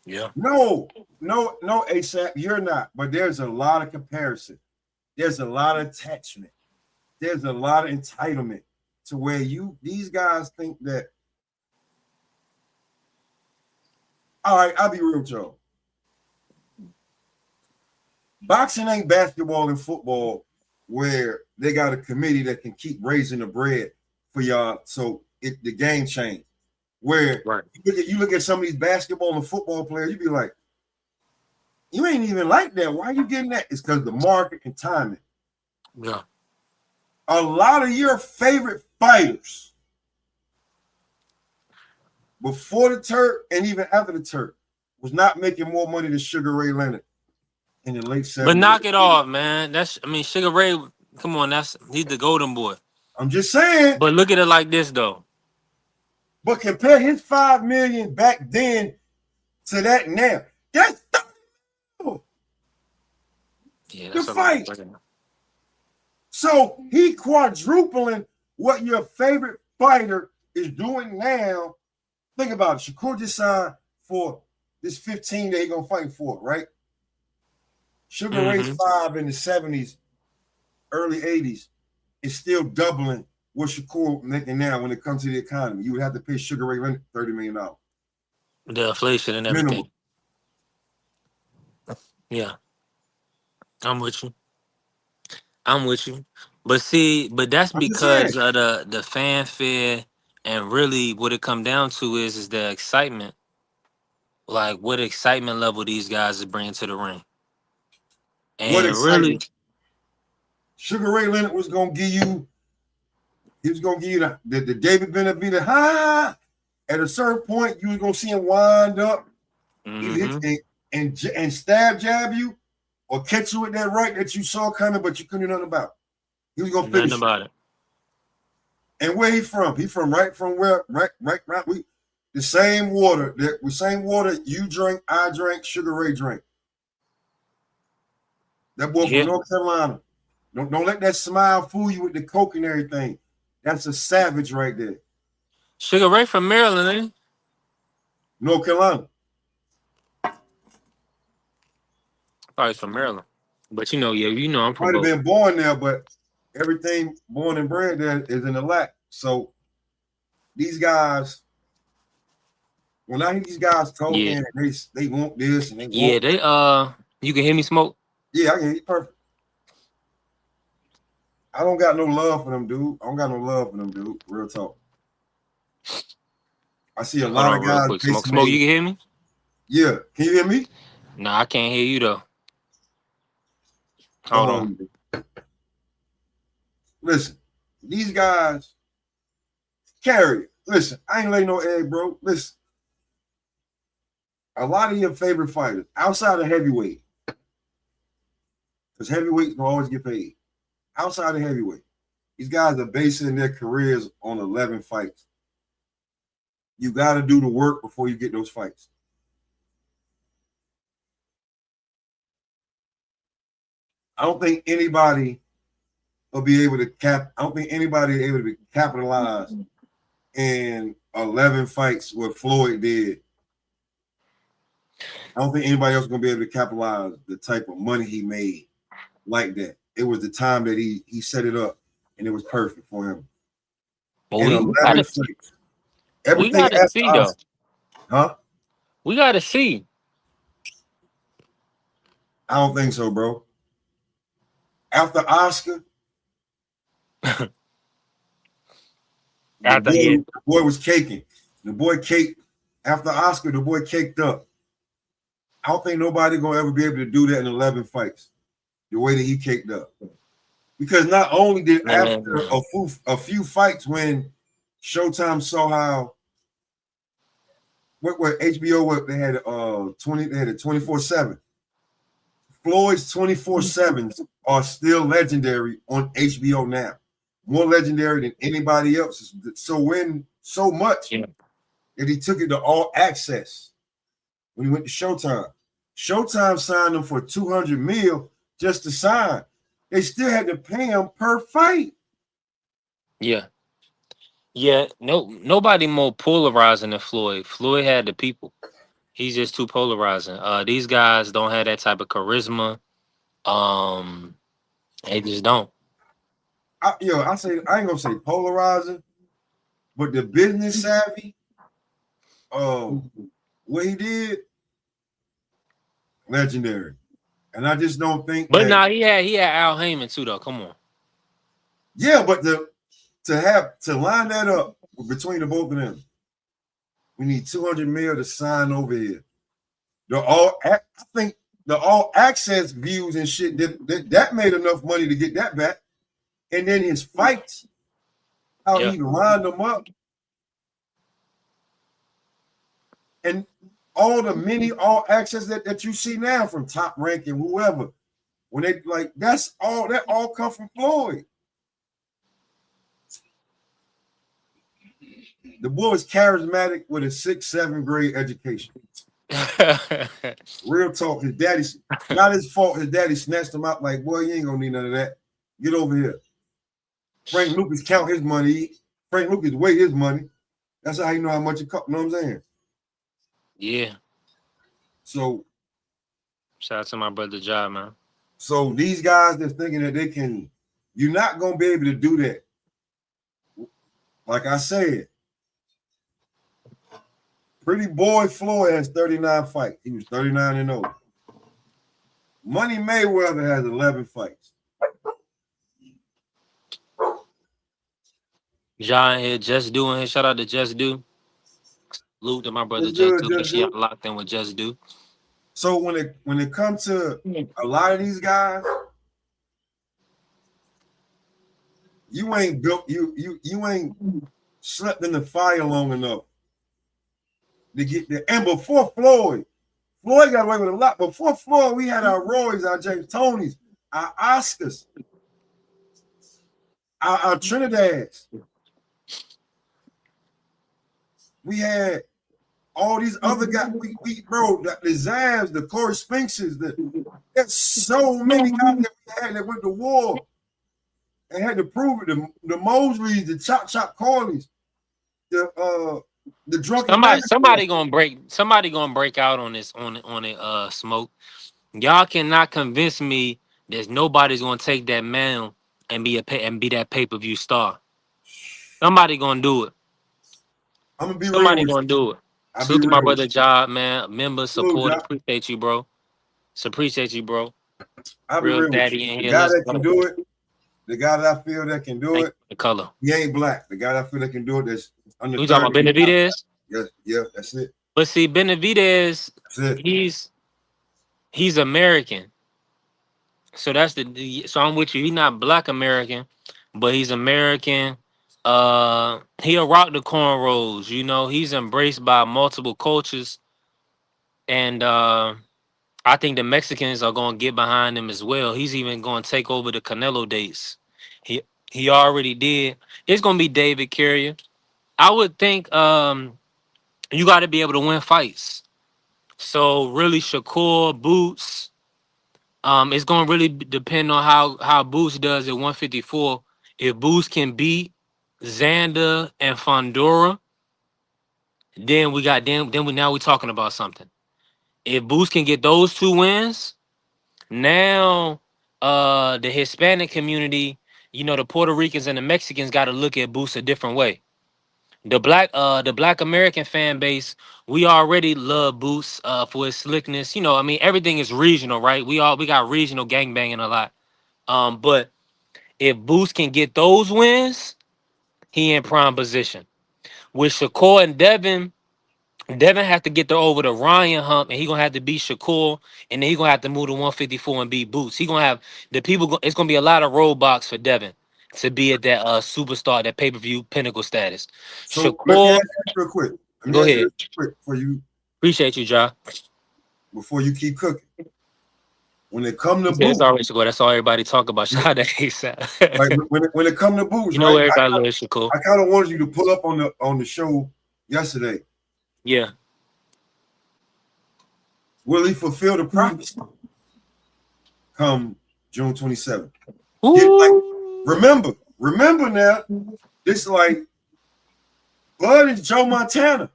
Yeah. No, ASAP, you're not. But there's a lot of comparison. There's a lot of attachment. There's a lot of entitlement to where these guys think that. All right, I'll be real with y'all. Boxing ain't basketball and football where they got a committee that can keep raising the bread for y'all so the game change. Where you look at some of these basketball and football players, you be like, you ain't even like that. Why are you getting that? It's because the market and timing. Yeah. A lot of your favorite fighters before the Turk and even after the Turk was not making more money than Sugar Ray Leonard in the late 70s. But knock it off, man. Sugar Ray, come on, he's the golden boy. I'm just saying. But look at it like this, though. But compare his $5 million back then to that now. That's yeah, that's the fight. So he quadrupling what your favorite fighter is doing now. Think about it. Shakur just signed for this 15 that he's gonna fight for, right? Sugar Ray 5 in the 70s, early 80s is still doubling what Shakur making now when it comes to the economy. You would have to pay Sugar Ray Leonard $30 million. The inflation and everything. Minimum. Yeah. I'm with you. I'm with you. But see, but that's I'm just because saying. of the fanfare, and really what it come down to is the excitement. Like what excitement level these guys is bringing to the ring. What And really, excitement? Sugar Ray Leonard was gonna give you, he was gonna give you the David Benavidez ha. At a certain point, you was gonna see him wind up, either hit and stab jab you, or catch you with that right that you saw coming, but you couldn't do nothing about. He was gonna finish nothing about it. And where he from? He from right where we the same water you drink, I drank, Sugar Ray drank. That boy from North Carolina. Don't let that smile fool you with the coke and everything. That's a savage right there. Sugar Ray from Maryland, ain't he? North Carolina. Probably from Maryland. But you know, I'm from Might have both. been born there, but everything born and bred there is in the lack. So these guys, when I hear these guys talking, they want this and they want they you can hear me smoke? Yeah, I can hear you perfect. I don't got no love for them, dude. Real talk. I see a lot of guys. Quick. Smoke, you can hear me? Yeah. Can you hear me? No, I can't hear you though. Hold on. Listen, these guys carry it. Listen, I ain't laying no egg, bro. Listen. A lot of your favorite fighters outside of heavyweight, because heavyweights will always get paid. Outside of heavyweight, these guys are basing their careers on 11 fights. You got to do the work before you get those fights. I don't think anybody will be able to capitalize in 11 fights what Floyd did. I don't think anybody else is going to be able to capitalize the type of money he made like that. It was the time that he set it up, and it was perfect for him. Well, we gotta see, though. Huh? We gotta see. I don't think so, bro. After Oscar, the boy was caking. The boy caked. After Oscar, the boy caked up. I don't think nobody gonna ever be able to do that in 11 fights, the way that he caked up. Because not only did after a few fights when Showtime saw how what HBO they had 24/7. Floyd's 24/7s are still legendary on HBO now. More legendary than anybody else's. So much that he took it to All Access when he went to Showtime. Showtime signed him for $200 million just to sign. They still had to pay him per fight. Yeah. Nobody more polarizing than Floyd. Floyd had the people. He's just too polarizing. These guys don't have that type of charisma. They just don't. I ain't gonna say polarizing, but the business savvy, what he did, legendary. And I just don't think. But now he had Al Heyman too, though. Come on. Yeah, but to line that up between the both of them, we need $200 million to sign over here. I think the All Access views and shit that made enough money to get that back. And then his fights, how he lined them up. And all the many All Access that you see now from Top Rank and whoever, when they that all come from Floyd. The boy was charismatic with a 6th, 7th grade education. Real talk. His daddy, not his fault. His daddy snatched him out like, boy, you ain't gonna need none of that. Get over here. Frank Lucas count his money. Frank Lucas weigh his money. That's how you know how much it costs. You know what I'm saying? Yeah. So Shout out to my brother Job, man. So these guys that's thinking that they can, you're not gonna be able to do that. Like I said, Pretty Boy Floyd has 39 fights. He was 39-0. Money Mayweather has 11 fights. John here, Just Doing his shout out to Just Do. Salute to my brother It's Just good, Do. Just She Do. locked in with Just Do. So when it comes to a lot of these guys, you ain't built, you ain't slept in the fire long enough to get there. And before Floyd got away with a lot. Before Floyd, we had our Roys, our James Tonys, our Oscars, our Trinidads. We had all these other guys. We bro, the Zabs, the Corey Spinkses, there's so many guys that we had that went to war and had to prove it. The Mosleys, the Chop Corleys, the drunken Somebody gonna break out on this on it smoke. Y'all cannot convince me that nobody's gonna take that man and be that pay-per-view star. Somebody gonna do it. I'm gonna be Somebody real. gonna do it. I'll be Salute to my real. brother Job, man. Members, Hello, support, Job. appreciate you, bro. Appreciate you, bro. I'll be Real real. daddy in The here. guy Let's that can go. do it, the guy that I feel that can do Thank it, you for the color. he ain't black. The guy that I feel that can do it that's under You talking about 30. Benavidez? Yeah, that's it. But see, Benavidez, That's it. he's American. So that's so I'm with you. He's not black American, but he's American. He'll rock the cornrows, you know, he's embraced by multiple cultures. And I think the Mexicans are gonna get behind him as well. He's even gonna take over the Canelo dates. He he already did. It's gonna be David Carrier. I would think you gotta be able to win fights. So really Shakur, Boots. It's gonna really depend on how Boots does at 154. If Boots can beat Xander and Fondura, then we now we talking about something. If Boots can get those two wins, now the Hispanic community, you know, the Puerto Ricans and the Mexicans got to look at Boots a different way. The black American fan base, we already love Boots for his slickness. You know, I mean, everything is regional, right? We got regional gangbanging a lot. But if Boots can get those wins, he in prime position. With Shakur and Devin have to get over the Ryan hump, and he gonna have to beat Shakur, and then he gonna have to move to 154 and beat Boots. He gonna have the people. It's gonna be a lot of roadblocks for Devin to be at that superstar, that pay-per-view pinnacle status. So let me Shakur, ask you real quick. go ahead. Quick for you Appreciate you, Ja. before you keep cooking. When it come to It's Boots, always Shakur. That's all everybody talk about. Shout out to ASAP. like when it come to Boots, You know right? everybody loves Shakur. I kind of wanted you to pull up on the show yesterday. Yeah. Will he fulfill the prophecy come June 27th? Remember now, this like Bud is Joe Montana.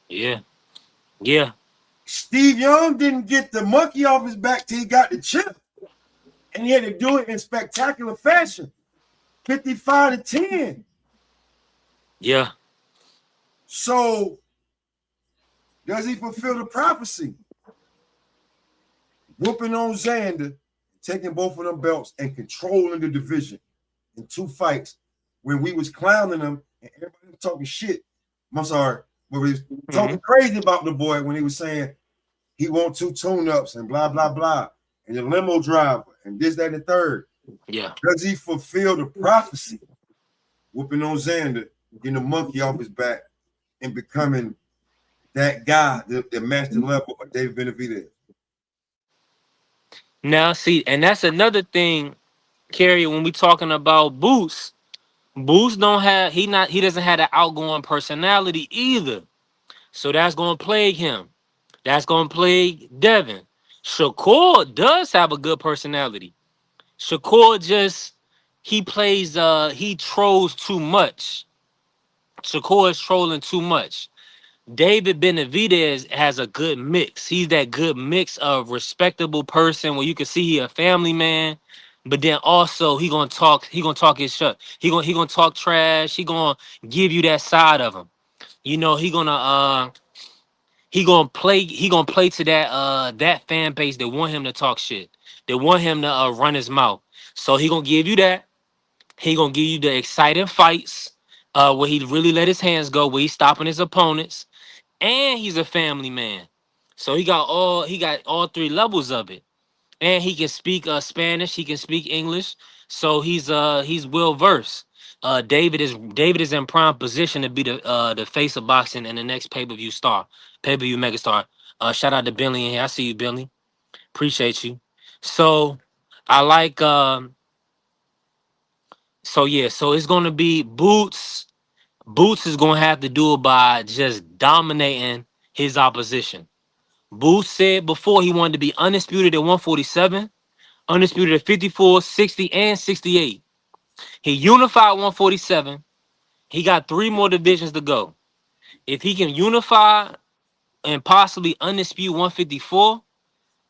Yeah. Yeah. Steve Young didn't get the monkey off his back till he got the chip. And he had to do it in spectacular fashion. 55-10. Yeah. So does he fulfill the prophecy? Whooping on Xander, taking both of them belts and controlling the division in 2 fights when we was clowning him and everybody was talking shit. I'm sorry, but we was talking crazy about the boy when he was saying he want 2 tune-ups and blah, blah, blah, and the limo driver and this, that, and the third. Yeah. Does he fulfill the prophecy? Whooping on Xander, getting the monkey off his back and becoming that guy, the master level of David Benavidez. Now, see, and that's another thing, Kerry, when we talking about Boots. Boots he doesn't have an outgoing personality either. So that's gonna plague him. That's gonna plague Devin. Shakur does have a good personality. Shakur he plays he trolls too much. Shakur is trolling too much. David Benavidez has a good mix. He's that good mix of respectable person where you can see he a family man, but then also he gonna talk. He gonna talk his shit. He gonna talk trash. He gonna give you that side of him. You know he gonna play to that fan base that want him to talk shit. They want him to run his mouth. So he gonna give you that. He gonna give you the exciting fights where he really let his hands go, where he's stopping his opponents, and he's a family man. So he got all three levels of it. And he can speak Spanish, he can speak English. So he's well versed. David is in prime position to be the face of boxing and the next pay-per-view star, pay-per-view megastar. Shout out to Billy in here. I see you, Billy. Appreciate you. So I like so yeah, so it's gonna be Boots. Boots is gonna have to do it by just dominating his opposition. Boots said before he wanted to be undisputed at 147, undisputed at 54, 60, and 68. He unified 147. He got 3 more divisions to go. If he can unify and possibly undispute 154,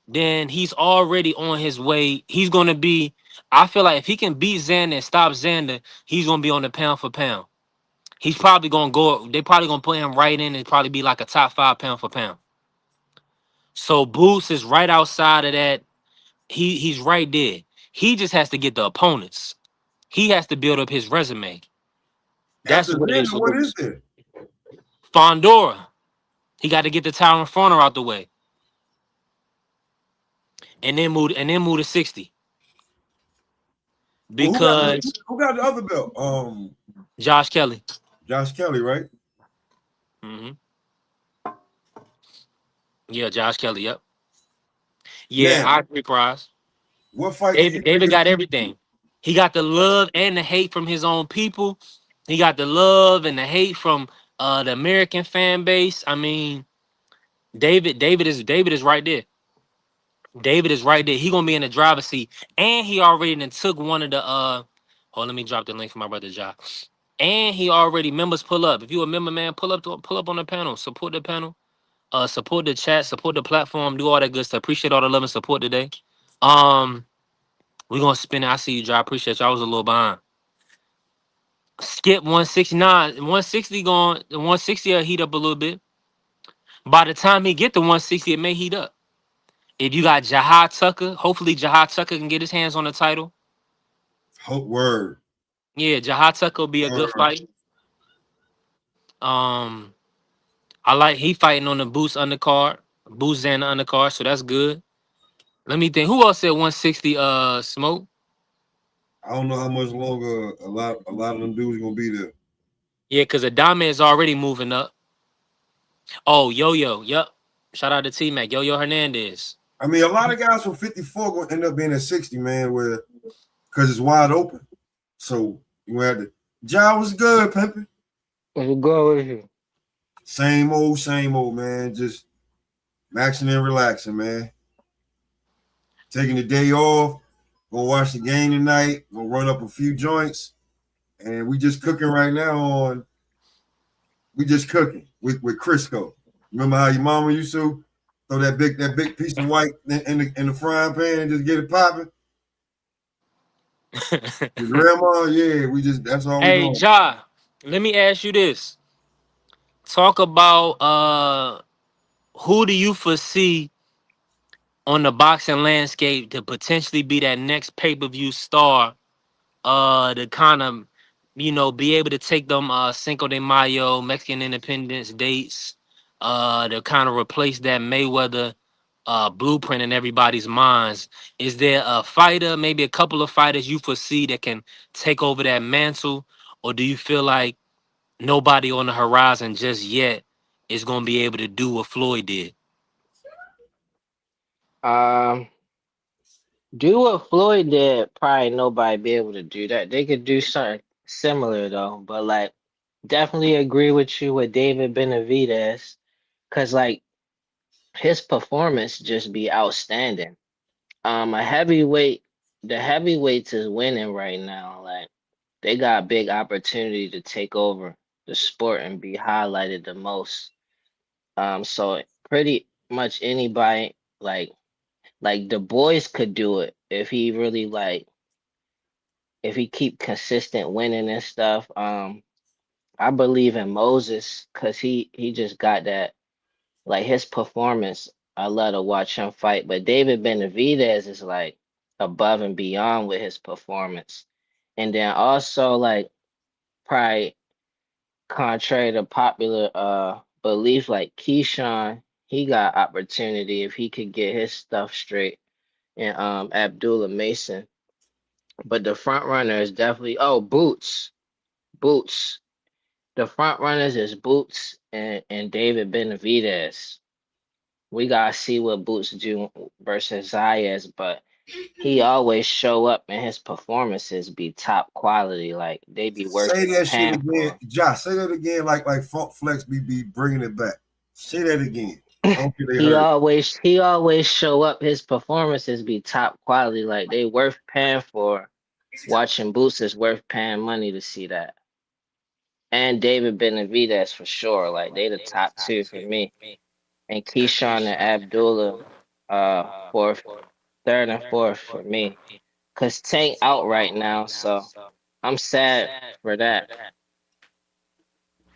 then he's already on his way. He's gonna be. I feel like if he can beat Xander and stop Xander, he's gonna be on the pound for pound. He's probably gonna go. They probably gonna put him right in and probably be like a top 5 pound for pound. So Boots is right outside of that. He's right there. He just has to get the opponents. He has to build up his resume. That's After what it is Xander, for what is Boots. it? Fondora. He got to get the Tyrone Forner out the way. And then move to 60. Well, Because who got the other belt? Josh Kelly. Josh Kelly, right? hmm Yeah, Josh Kelly. Yep. Yeah, Now, I agree, Prize. what fight do you think David is? got everything. He got the love and the hate from his own people. He got the love and the hate from the American fan base. I mean, David is right there. David is right there. He gonna be in the driver's seat, and he already done took one of the Hold, let me drop the link for my brother Josh. And he already members pull up. If you a member, man, pull up on the panel. Support the panel. Support the chat. Support the platform. Do all that good stuff. Appreciate all the love and support today. Um, we gonna spin it. I see you, Josh. Appreciate you. I was a little behind. Skip 169. 160 going. 160 will heat up a little bit. By the time he get to 160, it may heat up. If you got Jahad Tucker, hopefully Jahad Tucker can get his hands on the title. Word. Yeah, Jahad Tucker will be a good fight. I like he fighting on the Boost undercard, Boost and the undercard, so that's good. Let me think. Who else said 160? Smoke. I don't know how much longer a lot of them dudes gonna be there. Yeah, because Adame is already moving up. Oh, Yo-Yo. Yep. Shout out to T-Mac. Yo-Yo Hernandez. I mean, a lot of guys from 54 gonna end up being at 60, man, because it's wide open. So you have to. Ja was good, Pepe. What's good with you? Same old, man. Just maxing and relaxing, man. Taking the day off. Gonna watch the game tonight. Gonna run up a few joints, and we just cooking right now with Crisco. Remember how your mama used to throw that big piece of white in the frying pan and just get it popping? Your grandma, yeah, that's all we Hey, doing. Ja, let me ask you this. Talk about who do you foresee on the boxing landscape to potentially be that next pay-per-view star to kind of be able to take them Cinco de Mayo Mexican Independence dates to kind of replace that Mayweather blueprint in everybody's minds. Is there a fighter, maybe a couple of fighters you foresee that can take over that mantle, or do you feel like nobody on the horizon just yet is going to be able to do what Floyd did? Do what Floyd did, probably nobody be able to do that. They could do something similar though, but like definitely agree with you with David Benavidez, cause like his performance just be outstanding. A heavyweight the heavyweights is winning right now. Like they got a big opportunity to take over the sport and be highlighted the most. So pretty much anybody like the boys could do it if he really like if he keep consistent winning and stuff. I believe in Moses because he just got that like his performance. I love to watch him fight, but David Benavidez is like above and beyond with his performance. And then also like probably contrary to popular belief, like Keyshawn, he got opportunity if he could get his stuff straight. And Abdullah Mason. But the front runner is definitely Boots. Boots. The front runners is Boots and David Benavidez. We gotta see what Boots do versus Zayas, but he always show up and his performances be top quality. Like they be worth Say that shit paying again, for. Josh. Say that again, like Funk Flex be bringing it back. Say that again. I don't think they He heard. always show up. His performances be top quality. Like they worth paying for. Watching Boots is worth paying money to see that. And David Benavidez for sure. Like they the top two for me. And Keyshawn and Abdullah, fourth, third and fourth for me. Cause Tank out right now, so I'm sad for that.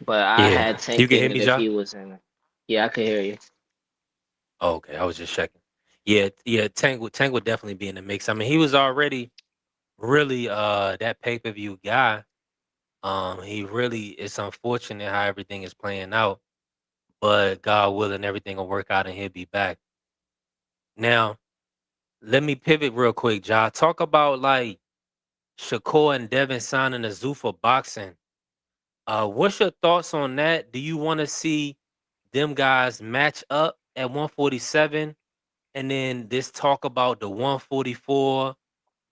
But I Yeah. had You Tank can in hear it me, if Ja? he was in it. Yeah, I could hear you. Oh, okay, I was just checking. Yeah. Tank would definitely be in the mix. I mean, he was already really that pay-per-view guy. He really it's unfortunate how everything is playing out, but God willing, everything will work out and he'll be back. Now, let me pivot real quick, Ja. Talk about like Shakur and Devin signing the ZUFFA boxing. What's your thoughts on that? Do you want to see them guys match up at 147? And then this talk about the 144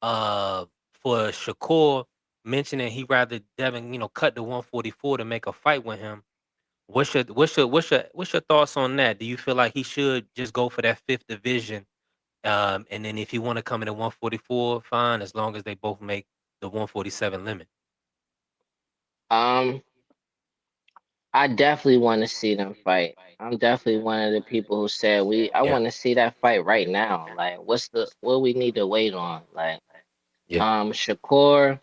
uh for Shakur mentioning he rather Devin, cut the 144 to make a fight with him. What's your thoughts on that? Do you feel like he should just go for that fifth division? And then if you want to come in at 144, fine, as long as they both make the 147 limit. Um, I definitely want to see them fight. I'm definitely one of the people who said I Yeah. want to see that fight right now. Like, what we need to wait on? Like, Yeah. Shakur,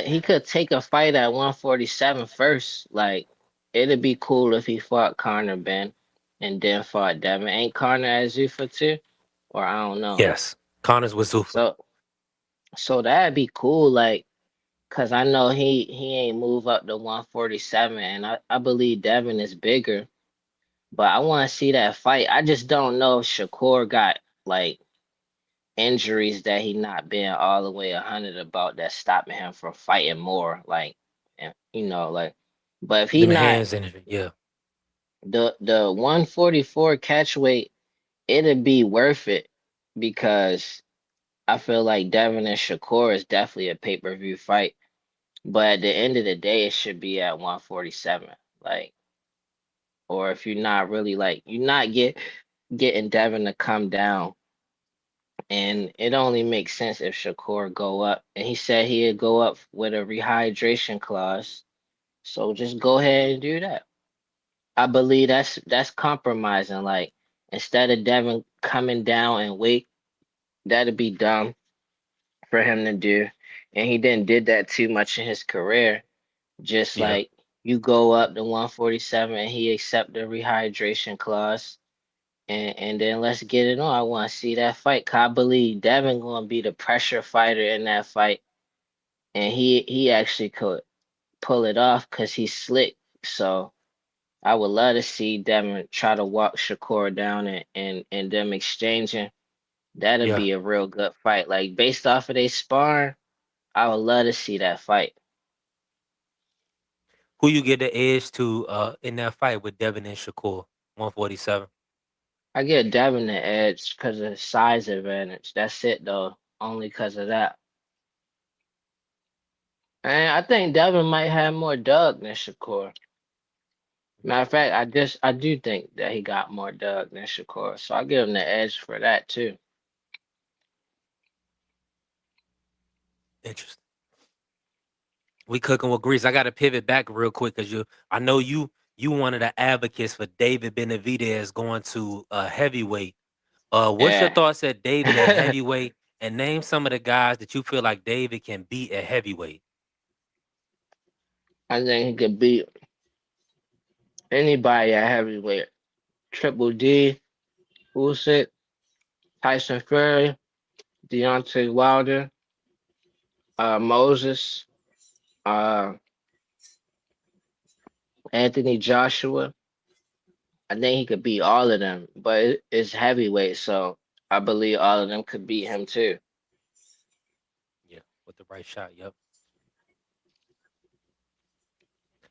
he could take a fight at 147 first. Like, it'd be cool if he fought Conor Ben and then fought Devin. Ain't Conor at ZUFFA too? Or I don't know. Yes. Connors with Zufa. So, so that'd be cool. Like, cause I know he ain't move up to 147, and I believe Devin is bigger. But I want to see that fight. I just don't know if Shakur got like injuries that he not being all the way 100 about that stopping him from fighting more. Like, and like, but if he Them not hands in it. Yeah. the 144 catch weight, it'd be worth it because I feel like Devin and Shakur is definitely a pay-per-view fight. But at the end of the day, it should be at 147. Like, or if you're not really like you're not getting Devin to come down. And it only makes sense if Shakur go up. And he said he'd go up with a rehydration clause. So just go ahead and do that. I believe that's compromising. Like instead of Devin coming down and wait, that'd be dumb for him to do. And he didn't did that too much in his career. Just Yeah. like you go up to 147 and he accept the rehydration clause. And then let's get it on. I want to see that fight. 'Cause I believe Devin gonna be the pressure fighter in that fight, and he actually could pull it off because he's slick. So I would love to see Devin try to walk Shakur down and them exchanging. That'd Yeah. be a real good fight. Like based off of they spar, I would love to see that fight. Who you get the edge to in that fight with Devin and Shakur? 147. I get Devin the edge because of the size advantage. That's it though, only because of that. And I think Devin might have more dug than Shakur. Matter of fact, I do think that he got more dug than Shakur, so I give him the edge for that too. Interesting. We cooking with grease. I got to pivot back real quick because I know you one of the advocates for David Benavidez going to heavyweight. What's your Yeah. thoughts at David at heavyweight? And name some of the guys that you feel like David can beat at heavyweight. I think he could beat anybody at heavyweight. Triple D, Usyk, Tyson Fury, Deontay Wilder, Moses, uh, Anthony Joshua. I think he could beat all of them, but it's heavyweight, so I believe all of them could beat him too. Yeah, with the right shot. Yep.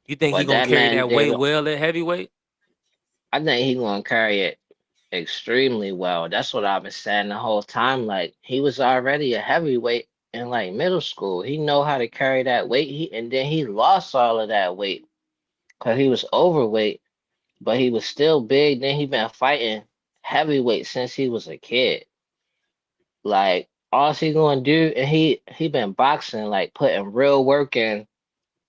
You think he But gonna that carry man, that weight David, well at heavyweight? I think he gonna carry it extremely well. That's what I've been saying the whole time. Like he was already a heavyweight in like middle school. He know how to carry that weight. And then he lost all of that weight because he was overweight, but he was still big. Then he been fighting heavyweight since he was a kid. Like all he gonna do, and he been boxing, like putting real work in.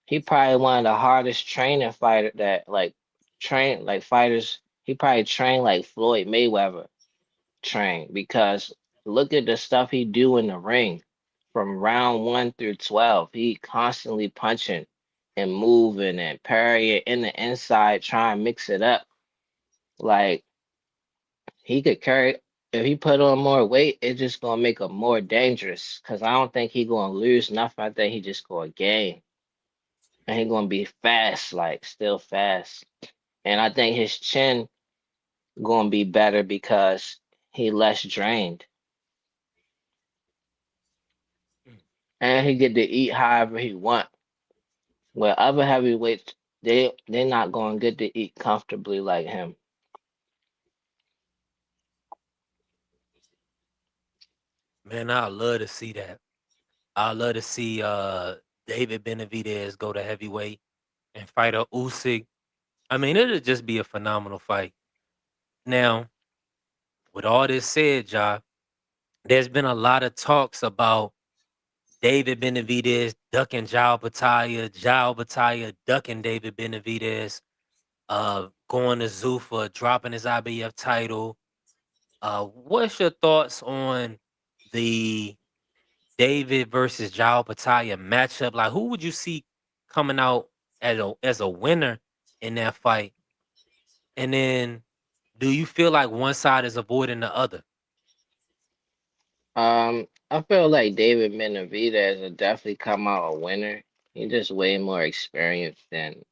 He probably one of the hardest training fighter that like train like fighters. He probably trained like Floyd Mayweather trained because look at the stuff he do in the ring from round 1 through 12. He constantly punching and moving and parrying in the inside, trying to mix it up. Like he could carry if he put on more weight, it's just gonna make him more dangerous. Cause I don't think he gonna lose nothing. I think he just gonna gain. And he gonna be fast, like still fast. And I think his chin gonna be better because he less drained. And he get to eat however he want. Where other heavyweights, they're not gonna get to eat comfortably like him. Man, I love to see that. I love to see David Benavidez go to heavyweight and fight a Usyk. I mean, it'll just be a phenomenal fight. Now, with all this said, Ja, there's been a lot of talks about David Benavidez ducking Jao Batalha ducking David Benavidez, going to ZUFFA, dropping his IBF title. What's your thoughts on the David versus Jao Batalha matchup? Like, who would you see coming out as a winner in that fight? And then, do you feel like one side is avoiding the other? I feel like David Benavidez will definitely come out a winner. He's just way more experienced than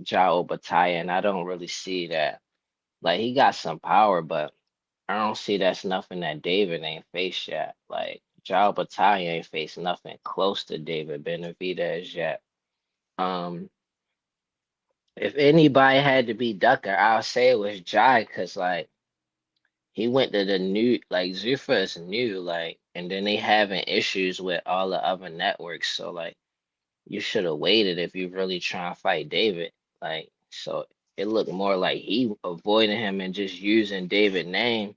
Jao Batalha, and I don't really see that. Like he got some power, but I don't see that's nothing that David ain't faced yet. Like Jao Battaglia ain't faced nothing close to David Benavidez yet. Um, if anybody had to be Ducker, I'll say it was Jai, cause like he went to the new like Zuffa is new, like, and then they having issues with all the other networks. So like you should have waited if you really trying to fight David. Like so it looked more like he avoiding him and just using David name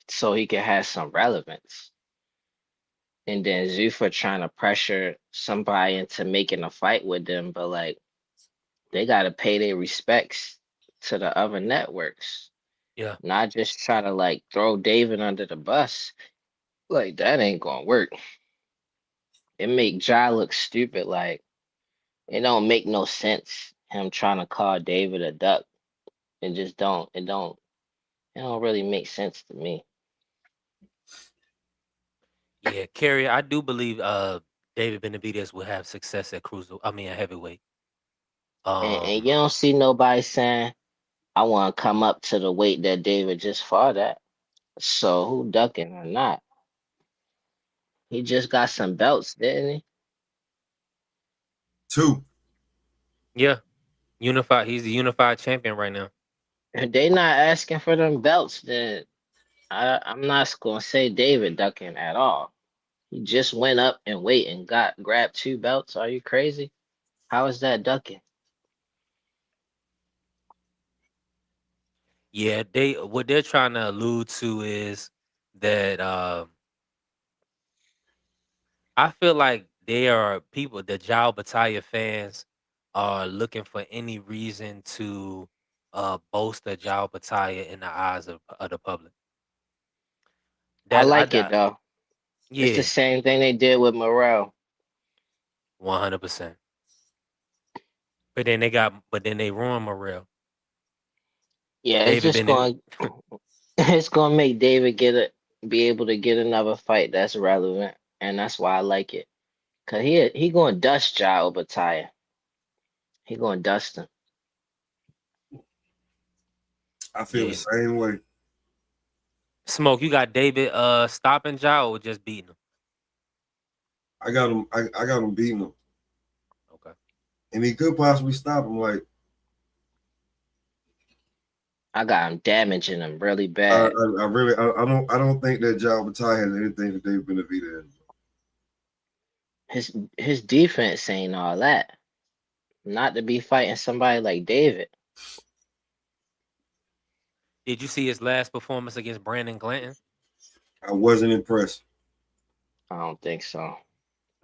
so he could have some relevance. And then Zuffa trying to pressure somebody into making a fight with them, but like they gotta pay their respects to the other networks, Yeah, not just try to like throw David under the bus. Like that ain't gonna work. It make Jai look stupid. Like it don't make no sense. Him trying to call David a duck. It just don't. It don't really make sense to me. yeah, Kerry. I do believe David Benavidez will have success at at heavyweight. And Um, you don't see nobody saying, I want to come up to the weight that David just fought at. So who ducking or not? He just got some belts, didn't Two. yeah, unified. He's the unified champion right now. he? If they not asking for them belts, then I'm not gonna say David ducking at all. He just went up and wait and got grabbed 2 belts. Are you crazy? How is that ducking? Yeah, they what they're trying to allude to is that I feel like there are people, the Jao Battaglia fans, are looking for any reason to bolster Jao Battaglia in the eyes of the public. I That like it though. It's the yeah, same thing they did with Morrell. 100%. But then they ruined Morrell. Yeah, it's David just Bennett. going it's gonna make David be able to get another fight that's relevant, and that's why I like it. Cause he gonna dust Ja Obataia. He gonna dust him. I feel the Yeah. same way. Smoke, you got David stopping Jao or just beating him? I got him. I got him beating him, Okay. and he could possibly stop him. Like I got him damaging him really I bad. really, I don't think that Jao Batai has anything to do with Benavidez. His defense ain't all that. Not to be fighting somebody like David. Did you see his last performance against Brandon Glanton? I wasn't impressed. I don't think so.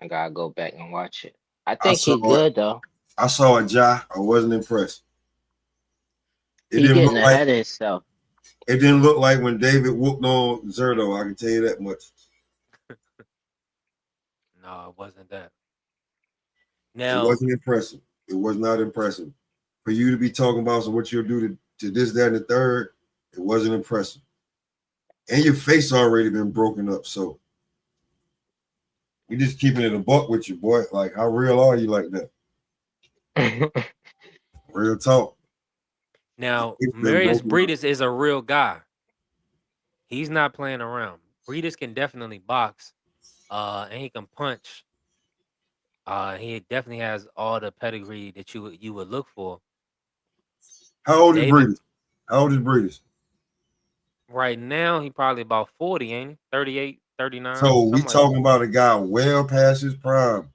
I gotta go back and watch it. I I think saw he good though. I saw a Ja. I wasn't impressed. It He didn't getting look like ahead of himself. it didn't look like when David whooped on Zerto. I can tell you that much. No, it wasn't that. It Now, wasn't impressive. It was not impressive. For you to be talking about what you'll do to this, that, and the third, it wasn't impressive. And your face already been broken up, so you just keeping it a buck with you, boy. Like, how real are you like that? Real talk. now It's been Marius broken up. Breedis is a real guy. He's not playing around. Breedis can definitely box, and he can punch. He definitely has all the pedigree that you would look for. How old is David, Breeders? How old is Breeders? right now, he probably about 40, ain't he? 38, 39, So we something like that. talking about a guy well past his prime,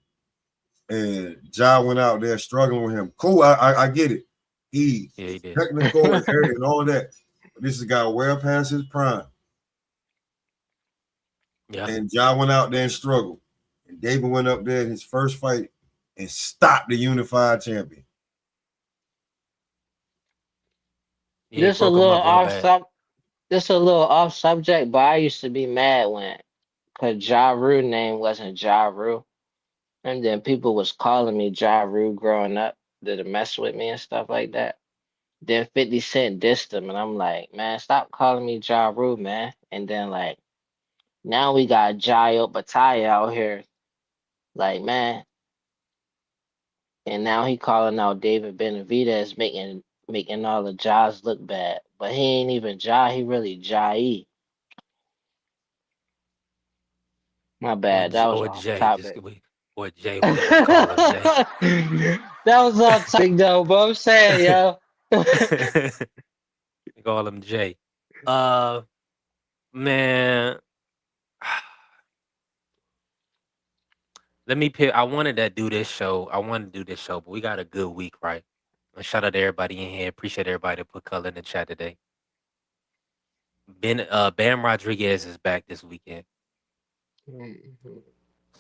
and Ja went out there struggling with him. Cool, I get it. He Yeah, he did. technical and all of that. But this is a guy well past his prime, Yeah. and Ja went out there and struggled. And David went up there in his first fight and stopped the unified champion. Yeah, he Just a broke him little up real off bad. just a little off subject, but I used to be mad when cause Ja Rule name wasn't Ja Rule. And then people was calling me Ja Rule growing up to mess with me and stuff like that. Then 50 Cent dissed him, and I'm like, man, stop calling me Ja Rule, man. And then like now we got Jayo Batai out here, like man, and now he calling out David Benavidez, making all the Jaws look bad. But he ain't even Ja, he really Ja-E. My bad, that was Or off Jay, topic. or Jay, we could just call him Jay. That was off topic though, but I'm saying, yo. Call him Jay. Man, let me pick. I wanted to do this show. But we got a good week, right? And shout out to everybody in here. Appreciate everybody that put color in the chat today. Bam Rodriguez is back this weekend.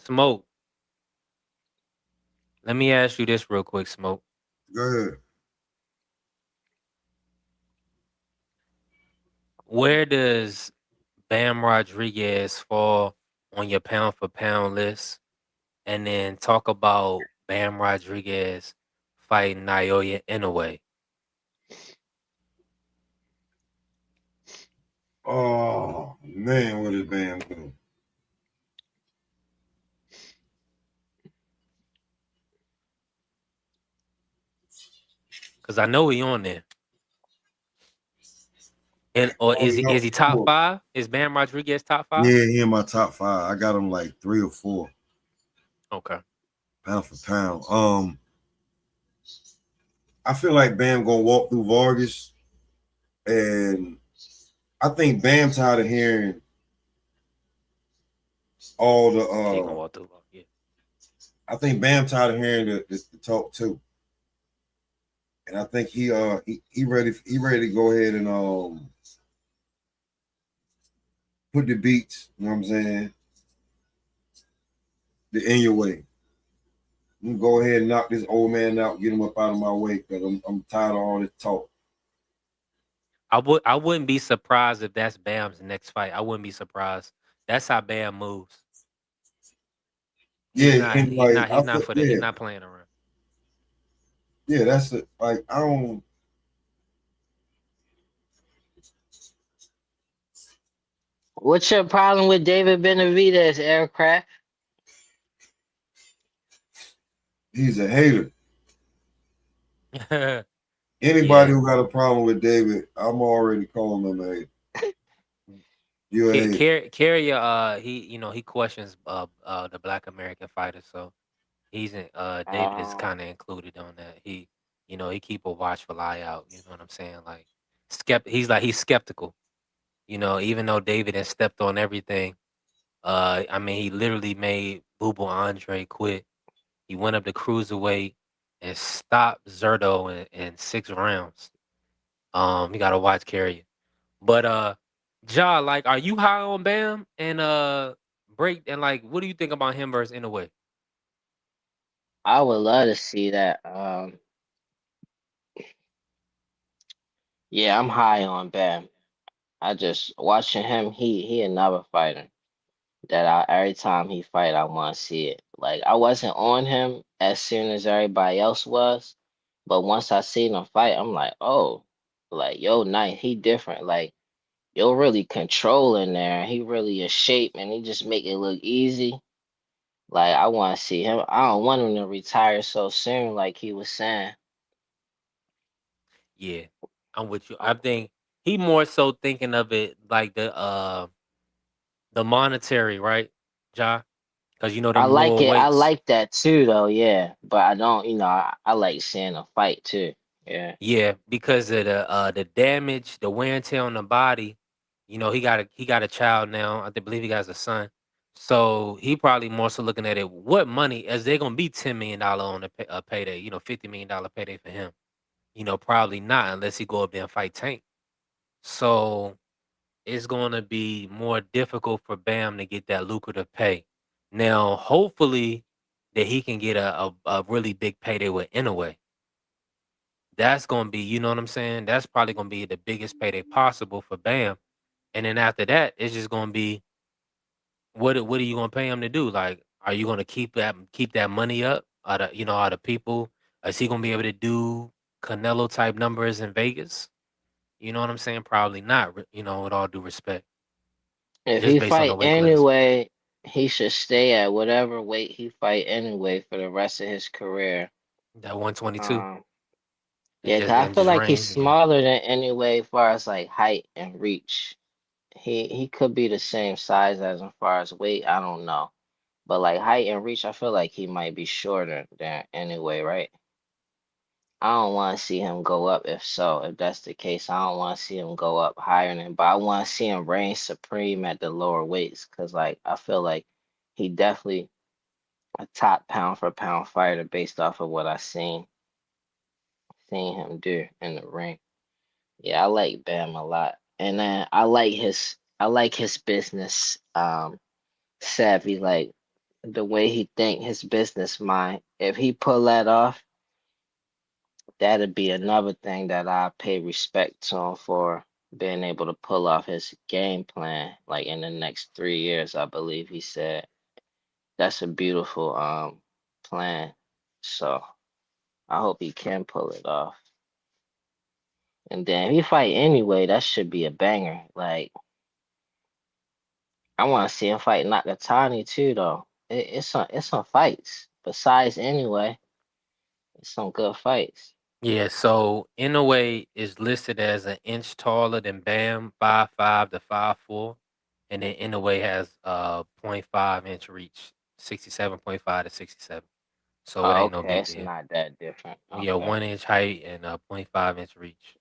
Smoke. Let me ask you this real quick, Smoke. Go ahead. Where does Bam Rodriguez fall on your pound for pound list? And then talk about Bam Rodriguez fighting Naoya Inoue. Oh man, what is Bam doing? Because I know he on there. Or Oh, is he top 5? Is Bam Rodriguez top 5? Yeah, he in my top 5. I got him like 3 or 4. Okay. Pound for pound. I feel like Bam gonna walk through Vargas, and I think Bam tired of hearing all the. He gonna walk through. Yeah. I think Bam tired of hearing the talk too, and I think he ready to go ahead and put the beats. You know what I'm saying? in your way. You can go ahead and knock this old man out, get him up out of my way, because I'm tired of all this talk. I wouldn't be surprised if that's Bam's next fight. I wouldn't be surprised. That's how Bam moves. Yeah, and like I feel, He's yeah, not playing around. yeah, that's it. Like I don't. What's your problem with David Benavidez, Aircraft? He's a hater. Anybody Yeah. who got a problem with David, I'm already calling him a hater. You're a hater. Carrier, he questions the Black American fighters, so David is Oh, kind of included on that. He keep a watchful eye out. You know what I'm saying? Like he's skeptical. Even though David has stepped on everything. I mean, he literally made Boo Andre quit. He went up to cruiserweight and stopped Zerto in 6 rounds. You gotta watch Carrier. But Ja, like, are you high on Bam and Break? And like, what do you think about him versus Inoue? I would love to see that. Yeah, I'm high on Bam. I just watching him. He another fighter that every time he fight, I want to see it. Like I wasn't on him as soon as everybody else was, but once I seen him fight, I'm like, oh, like yo, nice. He different. Like yo, really controlling there. He really a shape, and he just make it look easy. Like I want to see him. I don't want him to retire so soon, like he was saying. Yeah, I'm with you. I think he more so thinking of it like the monetary, right, Ja? Because I them like lower it. I weights. like that too, though. Yeah, but I don't. I like seeing a fight too. Yeah. Yeah, because of the damage, the wear and tear on the body. He got a child now. Believe he has a son. So he probably more so looking at it. What money? As they're gonna be $10 million on a payday. $50 million payday for him. Probably not unless he go up there and fight Tank. So it's gonna be more difficult for Bam to get that lucrative pay. Now, hopefully, that he can get a really big payday with Inoue. That's gonna be, you know what I'm saying? That's probably gonna be the biggest payday possible for Bam. And then after that, it's just gonna be what are you gonna pay him to do? Like, are you gonna keep that money up out of people? Is he gonna be able to do Canelo type numbers in Vegas? You know what I'm saying? Probably not. With all due respect, If just he based on the fight weight class. anyway, he should stay at whatever weight he fight anyway for the rest of his career. That 122 Um, and yeah, 'cause just I and feel just like he's reign. Yeah. smaller than anyway, as far as like height and reach. He could be the same size as far as weight. I don't know, but like height and reach, I feel like he might be shorter than anyway, right? I don't want to see him go up. If so, if that's the case, I don't want to see him go up higher than. But I want to see him reign supreme at the lower weights, cause like I feel like he definitely a top pound for pound fighter based off of what I seen him do in the ring. Yeah, I like Bam a lot, and then I like his business savvy, like the way he think, his business mind. If he pull that off, that'd be another thing that I pay respect to him for being able to pull off his game plan, like in the next 3 years, I believe he said. That's a beautiful plan. So I hope he can pull it off. And then if he fight anyway, that should be a banger. Like I want to see him fight Nakatani too, though. It's some fights. Besides anyway, it's some good fights. Yeah, so Inoue is listed as an inch taller than Bam, 5'5" to 5'4", and then Inoue has 0.5 inch reach, 67.5 to 67. So it Oh, ain't no okay, big it's deal. not that different. Yeah, Okay. 1 inch height and 0.5 inch reach.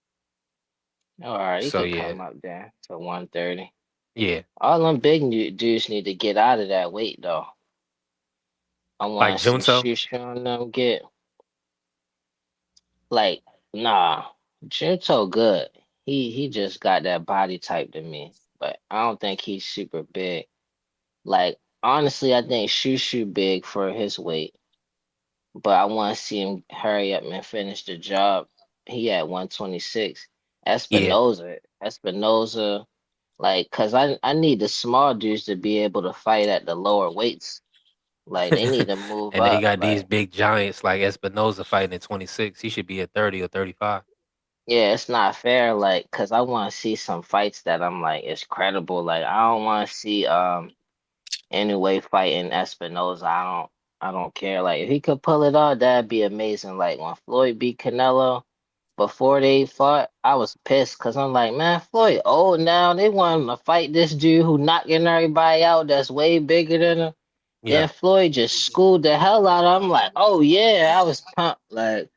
All right, he So could yeah, come up there to 130. yeah, All them big dudes need to get out of that weight though. I like want to see Junto. Shusha on them get like nah. Junto good. He just got that body type to me, but I don't think he's super big. Like honestly, I think Shushu big for his weight, but I want to see him hurry up and finish the job. He at 126. Yeah. Espinoza, like, cause I need the small dudes to be able to fight at the lower weights. Like they need to move And they up. got these Like, big giants like Espinoza fighting at 26. He should be at 30 or 35. yeah, it's not fair. Like, cause I want to see some fights that I'm like, it's credible. Like, I don't want to see anyway fighting Espinoza. I don't care. Like, if he could pull it off, that'd be amazing. Like when Floyd beat Canelo before they fought, I was pissed because I'm like, man, Floyd old now. They want him to fight this dude who knocking everybody out that's way bigger than him. Yeah. Then Floyd just schooled the hell out of him. I'm like, oh yeah, I was pumped. Like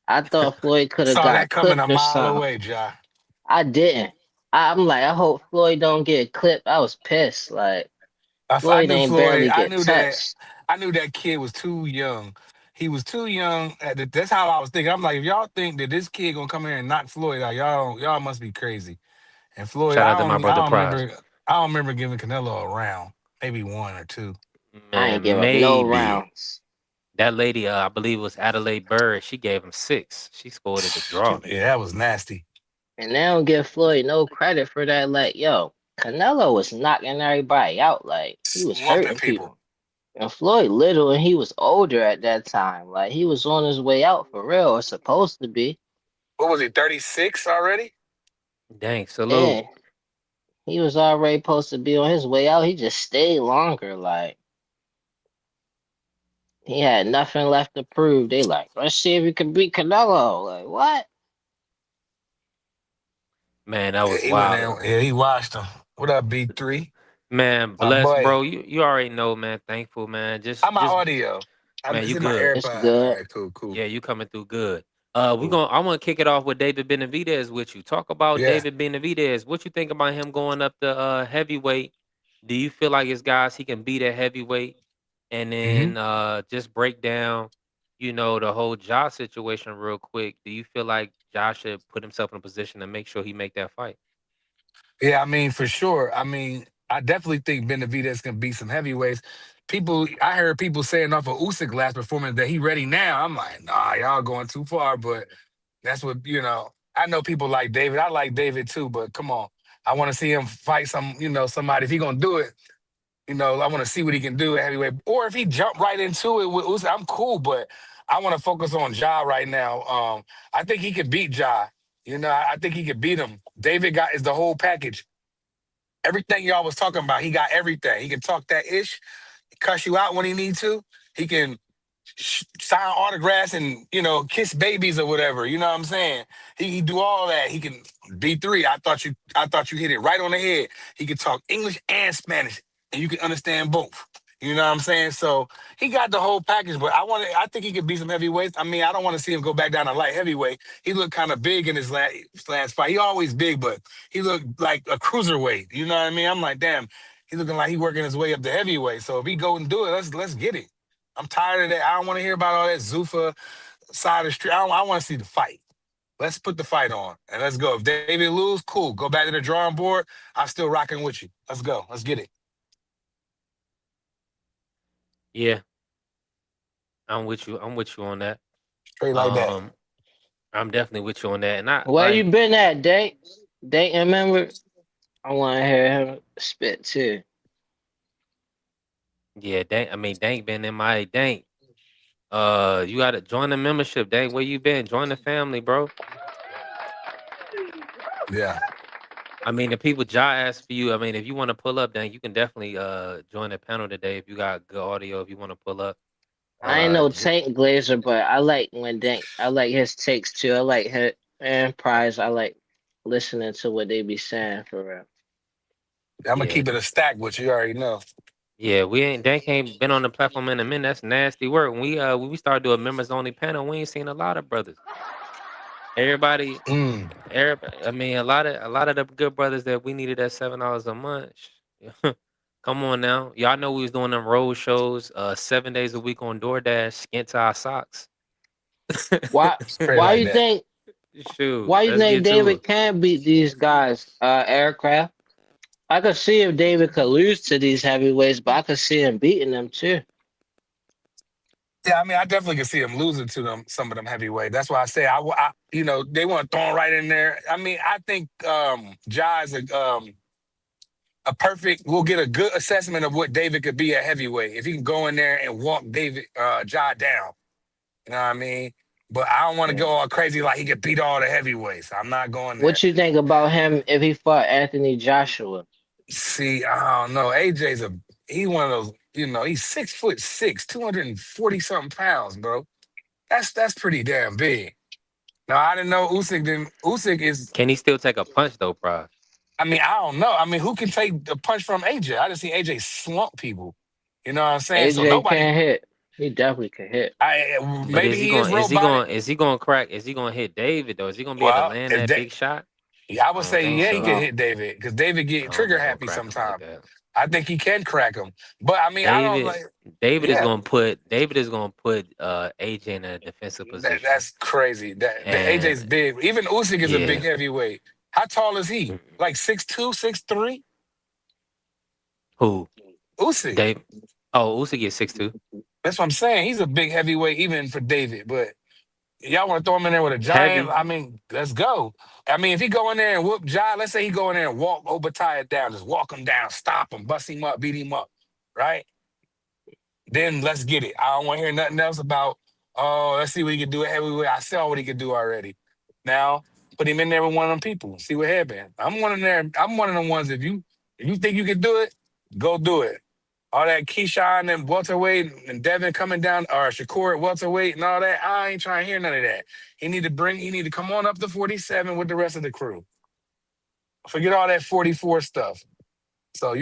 I thought Floyd could have Saw that got coming a clipped or mile something. away, Ja. I didn't. I'm like, I hope Floyd don't get clipped. I was pissed. Like I Floyd knew ain't Floyd. barely get touched. I knew that kid was too young. He was too young. That's how I was thinking. I'm like, if y'all think that this kid gonna come here and knock Floyd out, y'all must be crazy. And Floyd, Shout out to my brother Prize. I don't remember giving Canelo a round, maybe one or two. I ain't Man, give up no maybe. rounds. That lady, I believe it was Adelaide Bird, she gave him 6. She scored it a draw. Yeah, that was nasty. And they don't give Floyd no credit for that. Like, yo, Canelo was knocking everybody out. Like, he was Lumping hurting people. people. And Floyd little and he was older at that time. Like, he was on his way out for real, or supposed to be. What was he, 36 already? Dang, salute. Yeah, he was already supposed to be on his way out. He just stayed longer. Like, he had nothing left to prove. They like, let's see if we can beat Canelo. Like, what? Man, that Yeah, was he went wild. there. Yeah, he watched him. What up, B3? Man, My bless, boy. bro. You already know, man. Thankful, man. How my Just audio? man, It's you in my good. It's AirPod. All good. right, cool. Yeah, you coming through good. Cool. I want to kick it off with David Benavidez with you. Talk about Yeah. David Benavidez. What you think about him going up to heavyweight? Do you feel like it's guys he can beat at heavyweight? And hmm then just break down, the whole Josh situation real quick. Do you feel like Josh should put himself in a position to make sure he make that fight? Yeah, I mean, for sure. I mean, I definitely think Benavidez can beat some heavyweights. I heard people saying off of Usyk last performance that he ready now. I'm like, nah, y'all going too far. But that's what. I know people like David. I like David too, but come on. I want to see him fight somebody. If he gonna do it, I want to see what he can do at heavyweight. Or if he jump right into it with Usyk, I'm cool. But I want to focus on Ja right now. I think he could beat Ja. I think he could beat him. David is the whole package. Everything y'all was talking about, he got everything. He can talk that ish, cuss you out when he needs to. He can sign autographs and kiss babies or whatever. You know what I'm saying? He do all that. He can B3. I thought you hit it right on the head. He can talk English and Spanish, and you can understand both. You know what I'm saying? So he got the whole package, but I think he could beat some heavyweights. I mean, I don't want to see him go back down to light heavyweight. He looked kind of big in his last fight. He always big, but he looked like a cruiserweight. You know what I mean? I'm like, damn, he looking like he working his way up to heavyweight. So if he go and do it, let's get it. I'm tired of that. I don't want to hear about all that ZUFFA side of the street. I want to see the fight. Let's put the fight on and let's go. If David lose, cool. Go back to the drawing board. I'm still rocking with you. Let's go. Let's get it. Yeah, I'm with you. I'm with you on that. Straight like that. Um, I'm definitely with you on that. And I Where you been at, Date? Date, remember? I want to hear him spit too. yeah, Dank been in my Dank. You gotta join the membership, Dank. Where you been? Join the family, bro. Yeah. I mean, the people Ja asked for you. I mean, if you want to pull up, Dank, you can definitely join the panel today if you got good audio. If you want to pull up, I ain't no j- Tank Glazer, but I like I like his takes too. I like his and Prize. I like listening to what they be saying for real. I'm gonna yeah, keep it a stack, which you already know. yeah. Dank ain't been on the platform in a minute. That's nasty work. When we started doing members only panel, we ain't seen a lot of brothers. Everybody, Mm. I mean, a lot of the good brothers that we needed at $7 a month. Come on now, y'all know we was doing them road shows, 7 days a week on DoorDash, skint to our socks. Why? Straight Why like you that. think? Shoot, Why you let's think get to David it. can beat these guys? Aircraft. I could see if David could lose to these heavyweights, but I could see him beating them too. Yeah, I mean, I definitely can see him losing to them, some of them heavyweight. That's why I say, you know, they want to throw him right in there. I mean, I think Ja is a perfect. We'll get a good assessment of what David could be at heavyweight if he can go in there and walk Ja down. You know what I mean? But I don't want to go all crazy like he could beat all the heavyweights. I'm not going there. What you think about him if he fought Anthony Joshua? See, I don't know. He one of those. You know, he's 6'6", 240 something pounds, bro. That's pretty damn big. Now I didn't know Usyk. Usyk is. Can he still take a punch though, Prize? I mean, I don't know. I mean, who can take the punch from AJ? I just seen AJ slump people. You know what I'm saying? So AJ nobody. can't hit. He definitely can hit. But Maybe he is robotic. is he going to crack? Is he going to hit David though? Is he going to be able to Well, land that big shot? yeah, I I would don't say think yeah, he can so. hit David because David I get don't trigger think he'll happy crack him like sometimes. that. I think he can crack him, but I mean, I don't David like. David is Yeah, going to put AJ in a defensive position. that's crazy. That the AJ's And big. Even Usyk is a big yeah. heavyweight. How tall is he? Mm, Like 6'2", 6'3"? who? Usyk. Dave? Oh, Usyk is 6'2". That's what I'm saying. He's a big heavyweight even for David, but y'all want to throw him in there with a giant? Heavy. I mean, let's go. I mean, if he go in there and whoop Ja, let's say he go in there and walk Obadiah down, just walk him down, stop him, bust him up, beat him up, right? Then let's get it. I don't want to hear nothing else about, oh, let's see what he can do at heavyweight. I saw what he could do already. Now, put him in there with one of them people. See what happens. I'm one of them. I'm one of them ones. If you think you can do it, go do it. All that Keyshawn and welterweight and Devin coming down, or Shakur at welterweight and all that, I ain't trying to hear none of that. He need to come on up to 47 with the rest of the crew. Forget all that 44 stuff. So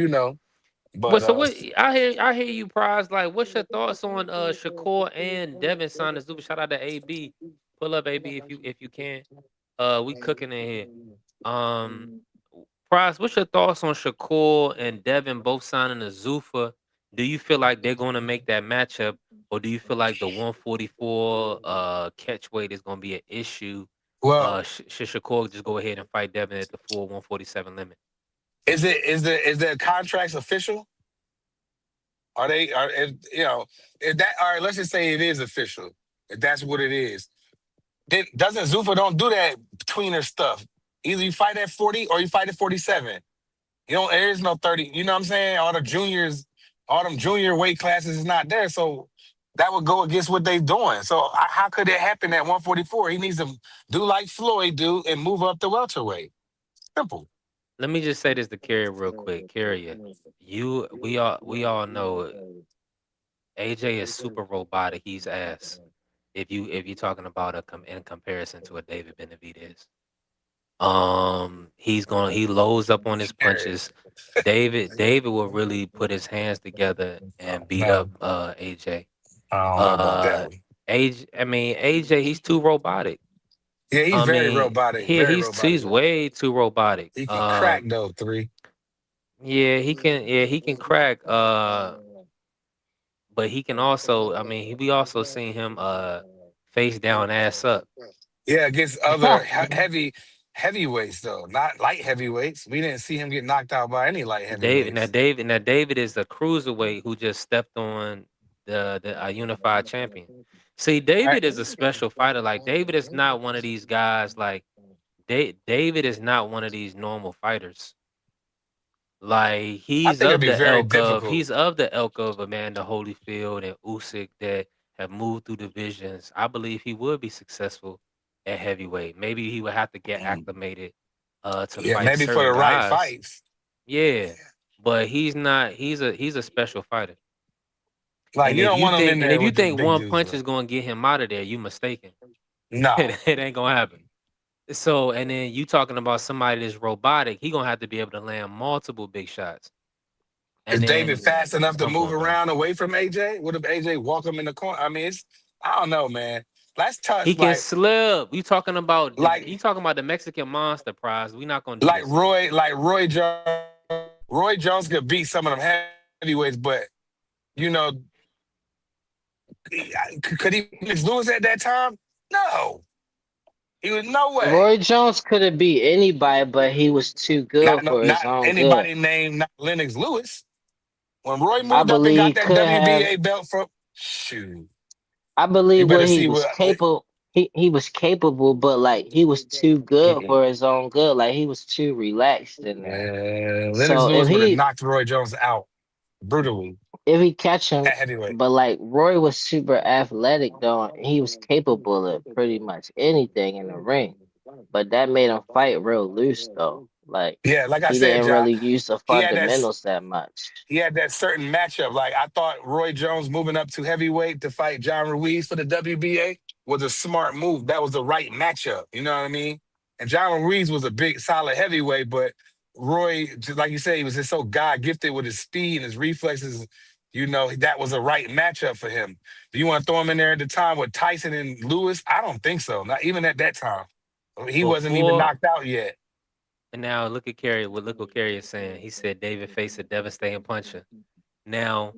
but What so what I hear you, Prize. Like, what's your thoughts on Shakur and Devin signing Zuba? Shout out to AB. Pull up AB if you can. We cooking in here. Um Prize, what's your thoughts on Shakur and Devin both signing a ZUFFA? Do you feel like they're gonna make that matchup, or do you feel like the 144 catch weight is gonna be an issue? well, Should Shakur just go ahead and fight Devin at the full 147 limit? is their contracts official? If that all right, let's just say it is official. If that's what it is. Then doesn't Zuffa don't do that tweener stuff. Either you fight at 40 or you fight at 47. There is no 30. You know what I'm saying? All them junior weight classes is not there. So that would go against what they're doing. So how could it happen at 144? He needs to do like Floyd do and move up to welterweight. Simple. Let me just say this to Carrie real quick. Carrie, we all know AJ is super robotic. He's ass. If you're talking about in comparison to a David Benavidez. He loads up on his Eric. punches. David will really put his hands together and beat up No, AJ. I don't know about that Uh one. AJ, he's too robotic. Yeah, he's I very mean, robotic. Very robotic. he's way too robotic. He can crack though, 3. He can crack but he can also, I mean, we also seen him face down ass up. Yeah, against other heavyweights though, not light heavyweights. We didn't see him get knocked out by any light heavyweights. David is a cruiserweight who just stepped on the unified champion. See, Right. David is a special fighter. Like, David is not one of these guys. Like, David is not one of these normal fighters. Like, I think it'd be very difficult. he's of the ilk of Amanda Holyfield and Usyk that have moved through divisions. I believe he would be successful at heavyweight. Maybe he would have to get Mm. acclimated to Yeah, fight maybe for certain the right guys. fights. Yeah, but he's not. He's a special fighter. Like you don't want him in And if there you with the think big one dudes punch is though. gonna get him out of there, you mistaken. No, It ain't gonna happen. So, and then you talking about somebody that's robotic, he gonna have to be able to land multiple big shots. is And David then, fast enough to come move on, man. around away from AJ? What if AJ walk him in the corner? I mean, I don't know, man. That's He tough. can Like slip. You like talking about the Mexican Monster Prize. We not gonna do like this here. Roy Jones. Roy Jones could beat some of them heavyweights, but you know, could he lose at that time? No. He was no way. Roy Jones could have beat anybody, but he was too good for Not his own good. anybody named not Lennox Lewis. When Roy I moved up and believe got he that could have. WBA belt from shoot, I you believe better what he see was what capable. He was capable, but like he was too good mm-mm. for his own good. Like he was too relaxed in there. Lennox So Lewis would have knocked Roy Jones out brutally if he catch him, at heavyweight. but like Roy was super athletic though, and he was capable of pretty much anything in the ring. But that made him fight real loose though. Like Yeah, like I he said, didn't Ja, really use the he had that. fundamentals that much. He had that certain matchup. Like I thought Roy Jones moving up to heavyweight to fight John Ruiz for the WBA was a smart move. That was the right matchup. You know what I mean? And John Ruiz was a big, solid heavyweight, but Roy, just like you say, he was just so God gifted with his speed and his reflexes. You know, that was a right matchup for him. Do you want to throw him in there at the time with Tyson and Lewis? I don't think so. Not even at that time. He wasn't even Before knocked out yet. and now look at Kerry. Look what Kerry is saying. He said David faced a devastating puncher. Now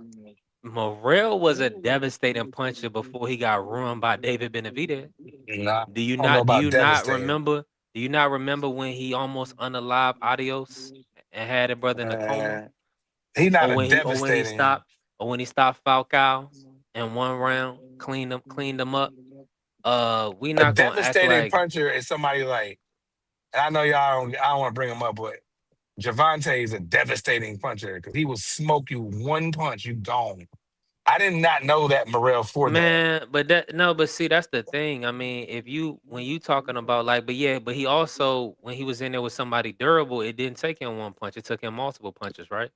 Morrell was a devastating puncher before he got ruined by David Benavidez. Nah, Do you I don't know not? Do about you not devastating. remember? Do you not remember when he almost unalived Adios and had a brother in a coma, Uh, He not or a when he devastating. stopped, Falcao in one round, cleaned him up. We A not gonna act devastating like, puncher is somebody like, and I know y'all don't, I don't want to bring him up, but Javante is a devastating puncher because he will smoke you one punch, you gone. I did not know that Morrell for that. man. But that no, but see, that's the thing. I mean, if you when you talking about like, but yeah, but he also when he was in there with somebody durable, it didn't take him one punch. It took him multiple punches, right?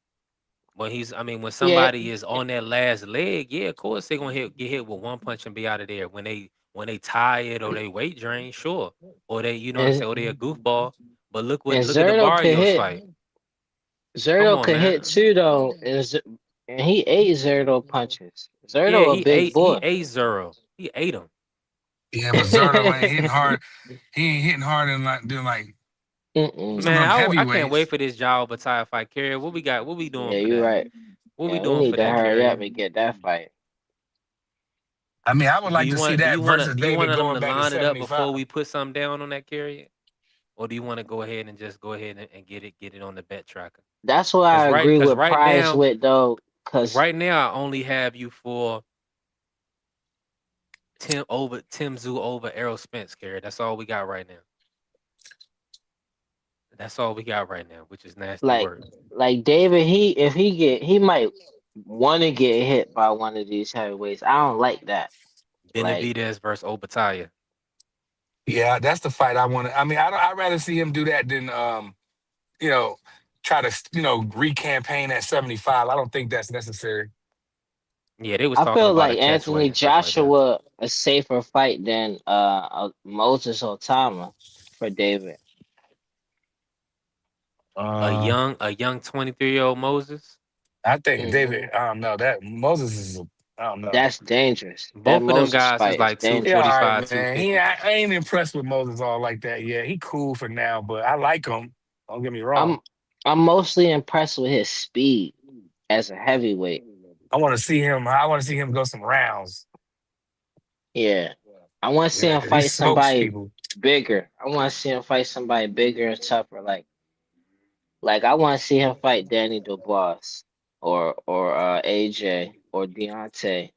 I mean, when Yeah, somebody is on that last leg, yeah, of course they're gonna get hit with one punch and be out of there. When they tired or they weight drain, sure, or they, you know what I'm and saying, or they a goofball. But and look at the Barrios fight. Come Zerto on, could hit man. too though, and he ate Zerto punches. Yeah, Zerto a big he boy. ate Zero. He ate him. Yeah, but Zerto ain't hitting hard. He ain't hitting hard and like doing like Mm-mm. some of Man, them I can't wait heavyweights. for this Jaw Batai fight. Carrier, what we got? What we doing Yeah, for you're that? right. What we Yeah, we doing need for to that, hurry up Carrier? and get that fight. I mean, I would like to see that versus Do you want David them going to back to line it up 75. before we put something down on that Carrier? Or do you want to go ahead and just get it on the bet tracker? That's what I agree Cause with Price with though, cause right now I only have you for Tim Zoo over Errol Spence, Carrier. That's all we got right now. That's all we got right now, which is nasty like work. like David, he might want to get hit by one of these heavyweights. I don't like that. Like Benavidez versus Obataya. Yeah, that's the fight I want to. I mean, I'd rather see him do that than you know, try to re-campaign at 75. I don't think that's necessary. Yeah, they was I talking feel about a like catch weight Anthony and stuff like that. Joshua a safer fight than Moses Otama for David. Uh, A young 23-year-old Moses. I think David. Hmm. I don't know that Moses is. I don't know. That's dangerous. That Both of them Moses guys is fight is like Yeah, all dangerous. right, 245, man. 250. I ain't impressed with Moses all like that yet. He cool for now, but I like him. Don't get me wrong. I'm I'm mostly impressed with his speed as a heavyweight. I want to see him. I want to see him go some rounds. Yeah. I want to see Yeah, him 'cause he fight smokes somebody people. bigger. I want to see him fight somebody bigger and tougher. Like I want to see him fight Danny Dubois or AJ or Deontay.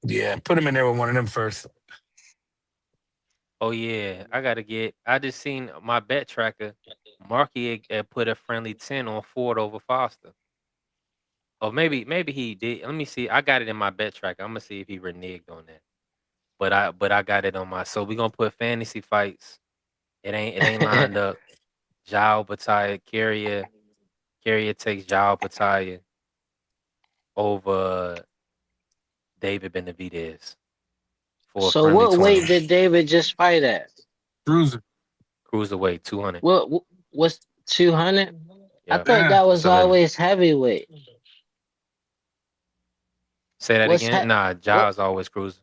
Yeah, put him in there with one of them first. Oh yeah, I just seen my bet tracker. Marky had put a friendly 10 on Ford over Foster. Or maybe he did. Let me see. I got it in my bet tracker. I'm gonna see if he reneged on that. But I got it on my. So we gonna put fantasy fights. It ain't lined up. Jao Batalha, Carrier takes Jao Batalha over David Benavidez for a So friendly what 20. weight did David just fight at? Bruiser. Cruiserweight 200. What was 200? I Yeah. thought Yeah. that was It's a limit. always heavyweight. Say that What's again? he- Nah, what Jaws always cruising.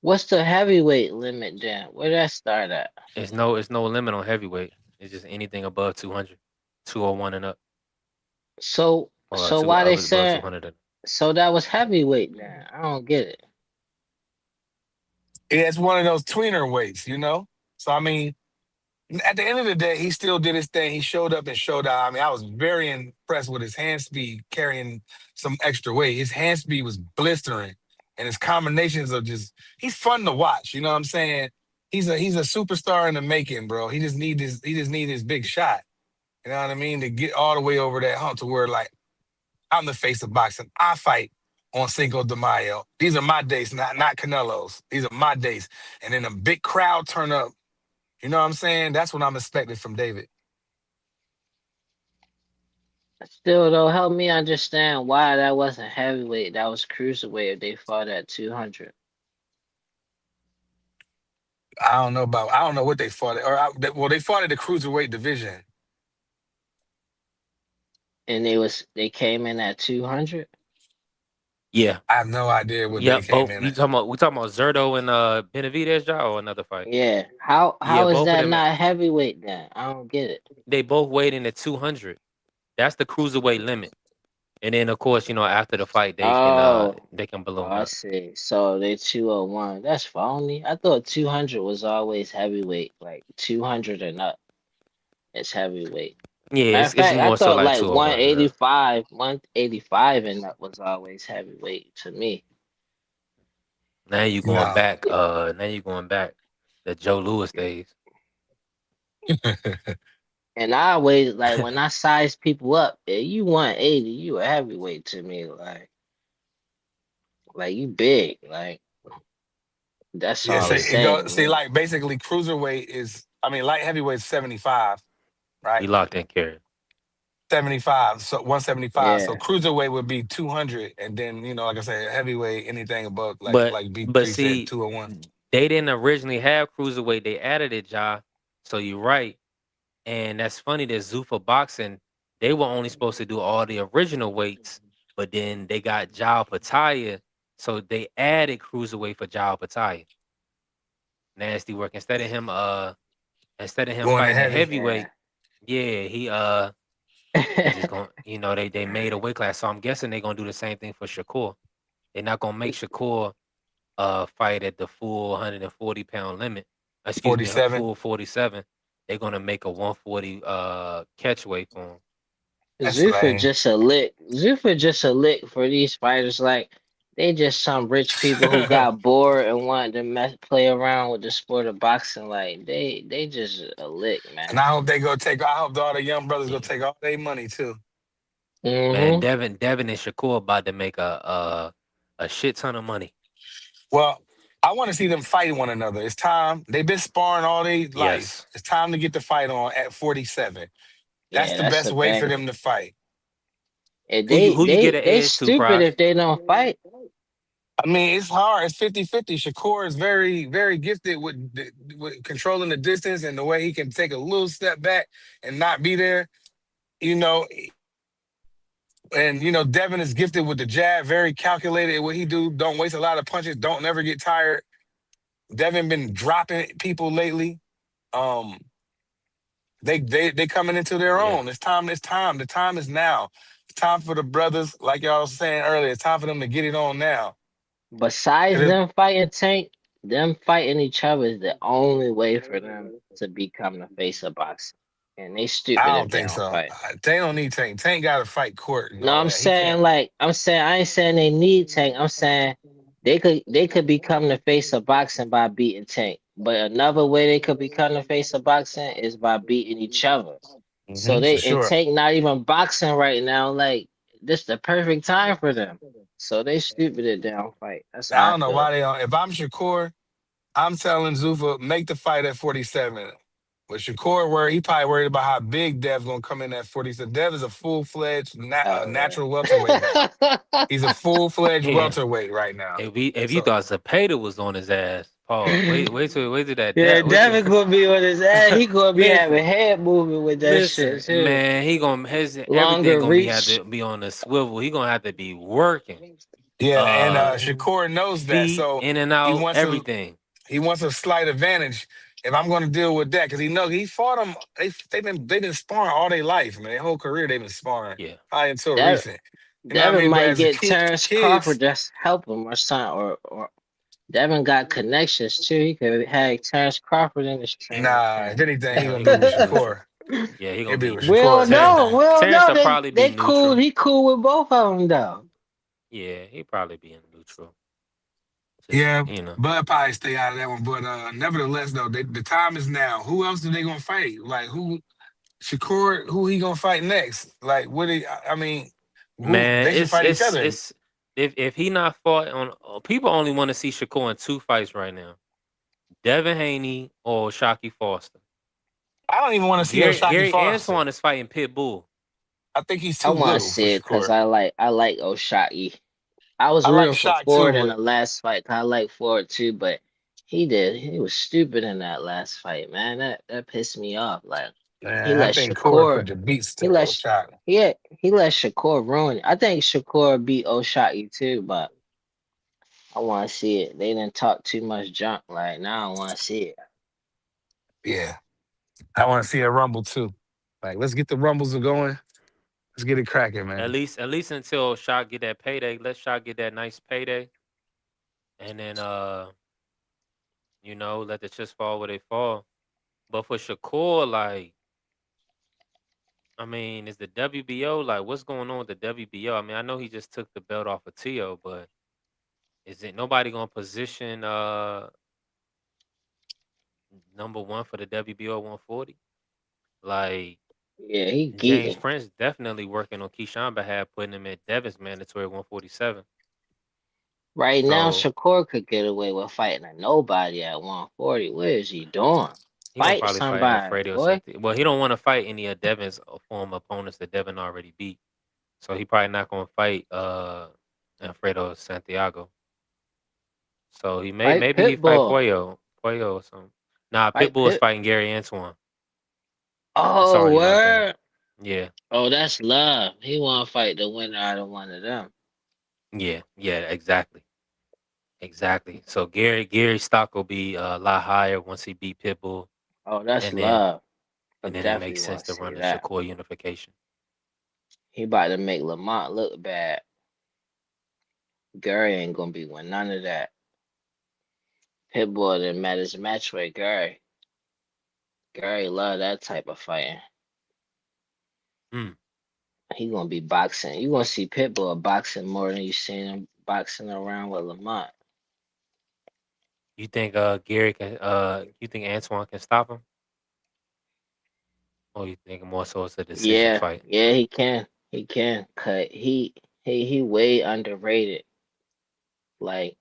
what's the heavyweight limit then? Where did that start at? It's no limit on heavyweight. It's just anything above 200, 201 and up, So or so two why they above saying 200. so that was heavyweight then? I don't get it. Yeah, it's one of those tweener weights, you know? So, I mean, at the end of the day, he still did his thing. He showed up and showed out. I mean, I was very impressed with his hand speed carrying some extra weight. His hand speed was blistering, and his combinations are just—he's fun to watch. You know what I'm saying? He's a superstar in the making, bro. He just need his big shot. You know what I mean? To get all the way over that hump to where like I'm the face of boxing. I fight on Cinco de Mayo. These are my days, not Canelo's. These are my days. And then a big crowd turn up. You know what I'm saying? That's what I'm expecting from David. Still though, help me understand why that wasn't heavyweight. That was cruiserweight if they fought at 200. I don't know what they fought at, well, they fought at the cruiserweight division. And they came in at 200. Yeah. I have no idea what they Yep. came Both. in You at. talking about? We talking about Zerto and Benavidez, or another fight? Yeah. How Yeah, how is both of that them. not heavyweight then? I don't get it. They both weighed in at 200. That's the cruiserweight limit. And then, of course, after the fight, Oh, they can oh, balloon I up. see. So they 201. That's phony. I thought 200 was always heavyweight, like 200 and up is heavyweight. Yeah, Matter of it's fact, I more so thought like like 201. Yeah. 185 and up was always heavyweight to me. Now you going No. back. Now you going back the Joe Louis days. And I always like when I size people up, if you 180, you a heavyweight to me. Like you big. Like that's Yeah, all so it's it go saying to see me. like basically cruiserweight is I mean light heavyweight is 75, right? He locked in carry. 75, so 175. So Yeah. cruiserweight would be 200, and then like I said, heavyweight anything above But like but B3 said see, 201. they didn't originally have cruiserweight. They added it, Ja. So you're right. And that's funny that Zuffa Boxing, they were only supposed to do all the original weights, but then they got Jao Pataya, so they added cruiserweight for Jao Pataya. Nasty work. Instead of him Going to fighting a heavy. heavyweight, yeah, he just Yeah. going they made a weight class. So I'm guessing they're gonna do the same thing for Shakur. They're not gonna make Shakur fight at the full 140-pound limit. Excuse me, 47. full 47. They're gonna make a 140 catch weight for him. That's Zuffa lame. just a lick. Zuffa just a lick for these fighters. Like they just some rich people who got bored and wanted to play around with the sport of boxing. Like they just a lick, And man. I hope they go take. I hope all the young brothers go Yeah. take all their money too. Man, Mm-hmm. Devin and Shakur about to make a shit ton of money. Well, I want to see them fight one another. It's time. They've been sparring all their life. Yes. It's time to get the fight on at 47. That's Yeah, the that's best a way for banger. them to fight. If Who you they who you get they an they edge to, stupid Prof? if they don't fight. I mean, it's hard. It's 50-50. Shakur is very, very gifted with controlling the distance and the way he can take a little step back and not be there. You know, and Devin is gifted with the jab, very calculated at what he do. Don't waste a lot of punches. Don't never get tired. Devin been dropping people lately. Um, they coming into their Yeah. own. It's time. It's time. The time is now. It's time for the brothers, like y'all was saying earlier. It's time for them to get it on now. Besides 'Cause them fighting Tank, them fighting each other is the only way for them to become the face of boxing. And they I stupid if don't they think don't so. fight. They don't need Tank. Tank got to fight Court and No, all I'm that. He saying can't. like I ain't saying they need Tank. I'm saying they could become the face of boxing by beating Tank. But another way they could become the face of boxing is by beating each other. So For they and sure. Tank not even boxing right now. Like this the perfect time for them. So they stupid if they don't fight. That's I how I don't know feel. why they don't. If I'm Shakur, I'm telling Zuffa, make the fight at 47. With Shakur, where he probably worried about how big Dev's gonna come in at 47. Dev is a full-fledged Oh natural welterweight now. yeah. He's a full-fledged Yeah. welterweight right now. If you So thought Zapata was on his ass, pause. Wait till Yeah, that wait till Devin gonna be on his ass. He gonna be having listen. head movement with that shit Listen, too. man, he gonna his everything Longer gonna be have reach. to be on the swivel. He gonna have to be working. yeah, and Uh Shakur knows that. Feet So in and he out, wants to everything. he wants a slight advantage if I'm going to deal with that because he knows he fought him. They've been sparring all their life, man. Their whole career they've been sparring, Yeah. probably until That recent. You know what I Devin mean? But might as a get Terrence Crawford kids, just help him or something or Devin got connections too. He could have Terrence Crawford in his training Nah, if camp. anything, he Nah, gonna he be gonna with be neutral. Shakur. Yeah, he He'll gonna be be with neutral. Shakur if anything. Terrence will They probably be they cool. neutral. He cool with both of them though. Yeah, he probably be in neutral. Just Yeah, you know. Bud probably stay out of that one. But nevertheless, though, the time is now. Who else are they gonna fight? Like who? Shakur, who he gonna fight next? Like what? I mean, who Man, they should fight each other. it's if he not fought on people only want to see Shakur in two fights right now. Devin Haney or Shockey Foster. I don't even want to see Oshaki Gary Foster. Antoine is fighting Pitbull. I think he's I too want to little for see it because Shakur. I like Oshaki. I was I like rooting for Shot too, Ford in the but last fight. 'Cause I like Ford too, but he was stupid in that last fight, man. That pissed me off. Like he man, I let think Corey Shakur put the beats to he let Oshaki. he let Shakur ruin it. I think Shakur beat Oshaki too, but I want to see it. They didn't talk too much junk. Like now I want to see it. Yeah, I want to see a rumble too. Like, let's get the rumbles going. Let's get it cracking, man. At least until Shock get that payday. Let Shock get that nice payday, and then let the chips fall where they fall. But for Shakur, like, I mean, is the WBO like what's going on with the WBO? I mean, I know he just took the belt off of Tio, but is it nobody gonna position number one for the WBO 140? Like Yeah, he James geeking. Prince definitely working on Keyshawn behalf, putting him at Devin's mandatory 147. Right now, So Shakur could get away with fighting a nobody at 140. What is he doing? he gonna Fight probably fight somebody, Alfredo boy. Santi. Well, he don't want to fight any of Devin's former opponents that Devin already beat. So he probably not gonna fight Alfredo Santiago. So Fight maybe he fight Pitbull. Pollo or something. Nah, Fight Pitbull is Pit. fighting Gary Antoine. It's Oh, already locked in. word. Yeah, Oh, that's love. He want to fight the winner out of one of them. yeah, exactly. Exactly. So Gary stock will be a lot higher once he beat Pitbull, Oh, that's and then love. I it definitely makes sense want to to see run the that. Shakur unification. He about to make Lamont look bad. Gary ain't gonna be with none of that. Pitbull done met his match with Gary. Gary love that type of fighting. Hmm. He gonna be boxing. You gonna see Pitbull boxing more than you seen him boxing around with Lamont. You think Gary can you think Antoine can stop him, or you think more so it's a decision Yeah, fight? yeah, he can. He can. Cut. He way underrated. Like,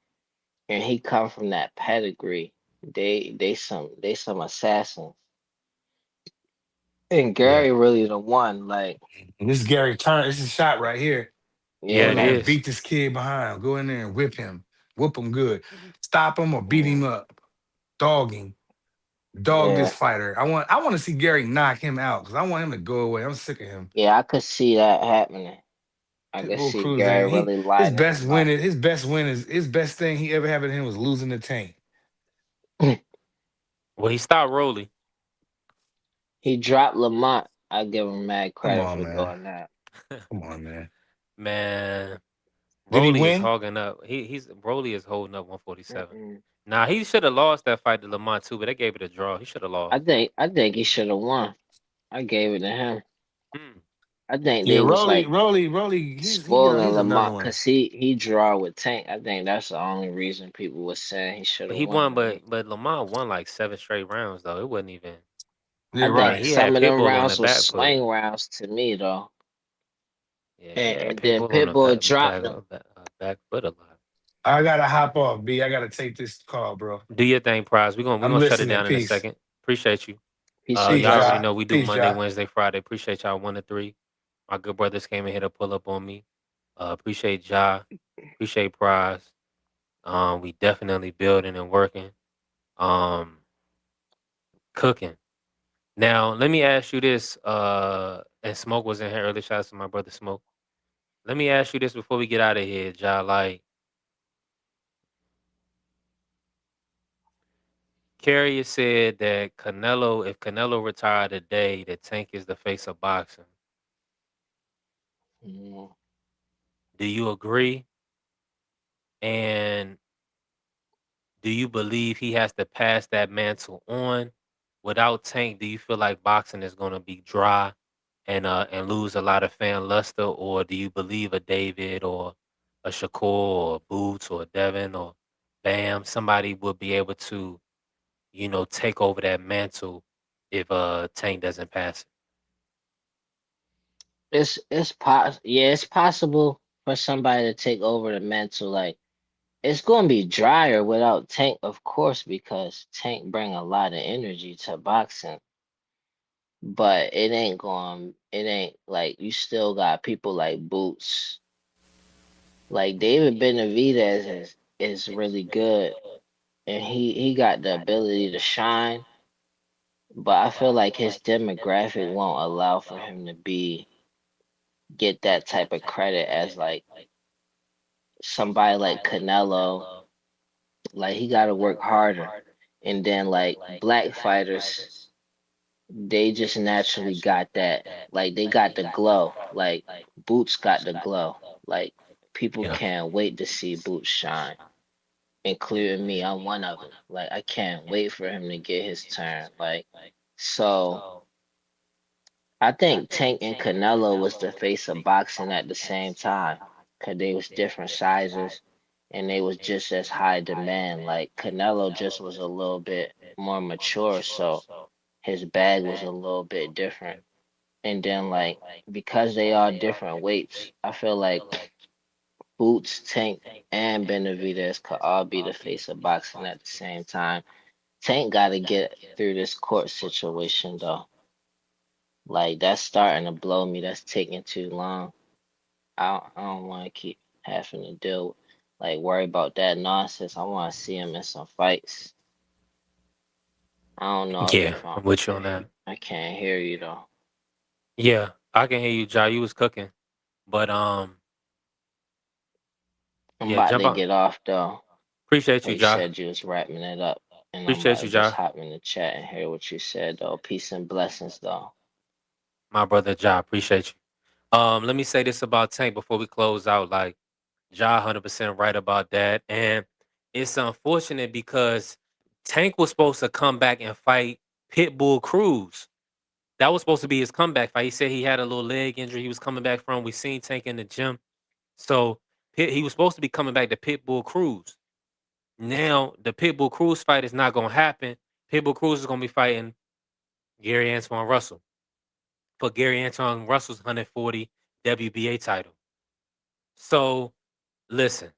and he come from that pedigree. They some assassins. And Yeah, Gary really the one. Like, and this is Gary Turner. This is shot right here. Go Yeah, yeah, in it there like and is. beat this kid behind. Go in there and whip him good. Stop him or beat him mm, up. Dog him. Dog this yeah, fighter. I want to see Gary knock him out because I want him to go away. I'm sick of him. yeah. I could see that happening. I could Pitbull see Cruz Gary and really lighting him up. his best win is his best thing he ever had with him was losing the tank. Well, he stopped Rolly. He dropped Lamont. I give him mad Come credit on, for man. doing that. Come on, man. Man, Did he Rolly is win? hogging up. He's Rolly is holding up 147. Mm-mm. Nah, he should have lost that fight to Lamont too, but they gave it a draw. He should have lost. I think he should have won. I gave it to him. Hmm. I think Yeah, they was like Rolly. spoiling He's another Lamont one. because he draw with Tank. I think that's the only reason people was saying he should But have he won won, to me. but Lamont won like 7 straight rounds though. It wasn't even. Yeah, I I mean, think right. he had some of them Pitbull on the rounds was back foot. swing rounds to me though. Yeah, he had And then Pitbull on the Pitbull dropped them. back foot a lot. I gotta hop off, B. I gotta take this call, bro. Do your thing, Prize. We're I'm gonna shut it listening. down in a Peace. second. Appreciate you. Peace and Peace, Y'all already blessing. Ja. know we do Peace, Monday, Ja. Wednesday, Friday. Appreciate y'all 1 to 3. My good brothers came in here to pull up on me. Appreciate Ja. Appreciate Prize. We definitely building and working. Um, cooking. Now, let me ask you this. And Smoke was in here earlier. Shout out to my brother Smoke. Let me ask you this before we get out of here, Ja. Like, Carrier said that if Canelo retired today, that Tank is the face of boxing. Mm. Do you agree? And Do you believe he has to pass that mantle on? Without Tank, do you feel like boxing is going to be dry and lose a lot of fan luster, or do you believe a David or a Shakur or Boots or Devin or Bam, somebody will be able to, take over that mantle if Tank doesn't pass It's possible for somebody to take over the mantle. Like it's gonna be drier without Tank, of course, because Tank bring a lot of energy to boxing. But it ain't like you still got people like Boots. Like David Benavidez is really good and he got the ability to shine, but I feel like his demographic won't allow for him to be get that type of credit as like somebody like Canelo. Like he got to work harder. And then like black fighters, they just naturally got that. Like they got the glow. Like Boots got the glow. Like people it? can't wait to see Boots shine, including me. I'm one of them. Like I can't wait for him to get his turn. Like so I think Tank and Canelo was the face of boxing at the same time, 'cause they was different sizes and they was just as high demand. Like Canelo just was a little bit more mature, so his bag was a little bit different. And then like because they are different weights, I feel like Boots, Tank, and Benavidez could all be the face of boxing at the same time. Tank got to get through this court situation though. Like that's starting to blow me. That's taking too long. I don't want to keep having to deal like worry about that nonsense. I want to see him in some fights. I don't know Yeah, if I'm I'm with you on if that. you, I can't hear you though. Yeah, I can hear you, Ja. You was cooking, but I'm yeah, about jump to on. get off though. Appreciate Well, you, you Ja. said you was wrapping it up, and I'm Appreciate about you, to just Ja. hop in the chat and hear what you said though. Peace and blessings though. My brother Ja. Appreciate you. Let me say this about Tank before we close out. Like Ja, 100% right about that, and it's unfortunate because Tank was supposed to come back and fight Pitbull Cruz. That was supposed to be his comeback fight. He said he had a little leg injury he was coming back from. We seen Tank in the gym. So he was supposed to be coming back to Pitbull Cruz. Now the Pitbull Cruz fight is not gonna happen. Pitbull Cruz is gonna be fighting Gary Antoine Russell for Gary Antoine Russell's 140 WBA title. So listen,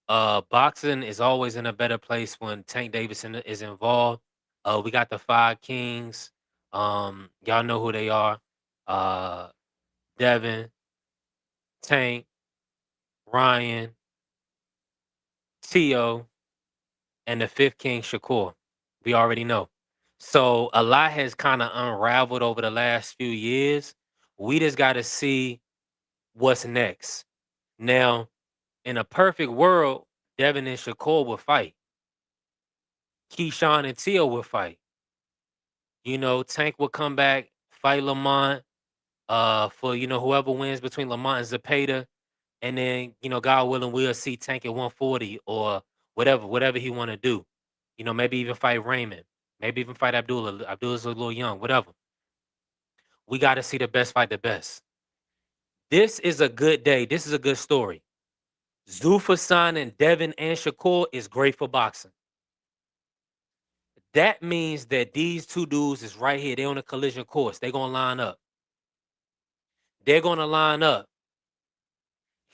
boxing is always in a better place when Tank Davidson is involved. We got the Five Kings. Y'all know who they are. Uh, Devin, Tank, Ryan, Tio, and the fifth king, Shakur. We already know. So a lot has kind of unraveled over the last few years. We just got to see what's next. Now, in a perfect world, Devin and Shakur will fight. Keyshawn and Tio will fight. Tank will come back, fight Lamont. For whoever wins between Lamont and Zepeda, and then God willing, we'll see Tank at 140 or whatever he want to do. Maybe even fight Raymond, maybe even fight Abdullah. Abdullah's a little young, whatever. We got to see the best fight the best. This is a good day. This is a good story. Zuffa signing Devin and Shakur is great for boxing. That means that these two dudes is right here. They're on a collision course. They're gonna line up. They're gonna line up.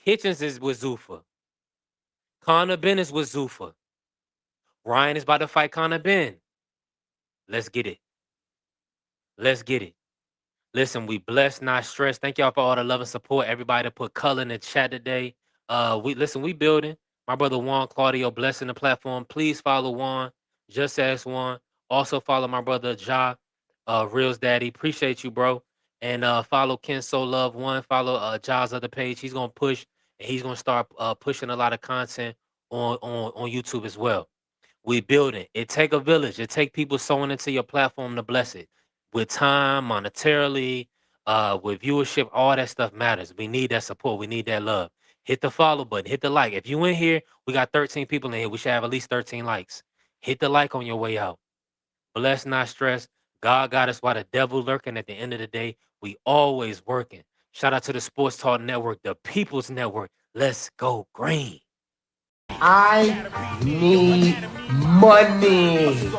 Hitchens is with Zuffa. Conor Ben is with Zuffa. Ryan is about to fight Conor Ben. Let's get it. Let's get it. Listen, we blessed, not stressed. Thank y'all for all the love and support. Everybody that put color in the chat today. We building. My brother Juan Claudio blessing the platform. Please follow Juan. Just ask Juan. Also follow my brother Ja, Reels Daddy. Appreciate you, bro. And follow Ken So Love One. Follow Ja's other page. He's gonna push and he's gonna start pushing a lot of content on YouTube as well. We building. It take a village. It take people sowing into your platform to bless it. With time, monetarily, with viewership, all that stuff matters. We need that support. We need that love. Hit the follow button. Hit the like. If you in here, we got 13 people in here. We should have at least 13 likes. Hit the like on your way out. Bless, not stress. God got us while the devil lurking. At the end of the day, we always working. Shout out to the Sports Talk Network, the People's Network. Let's go green. I need money.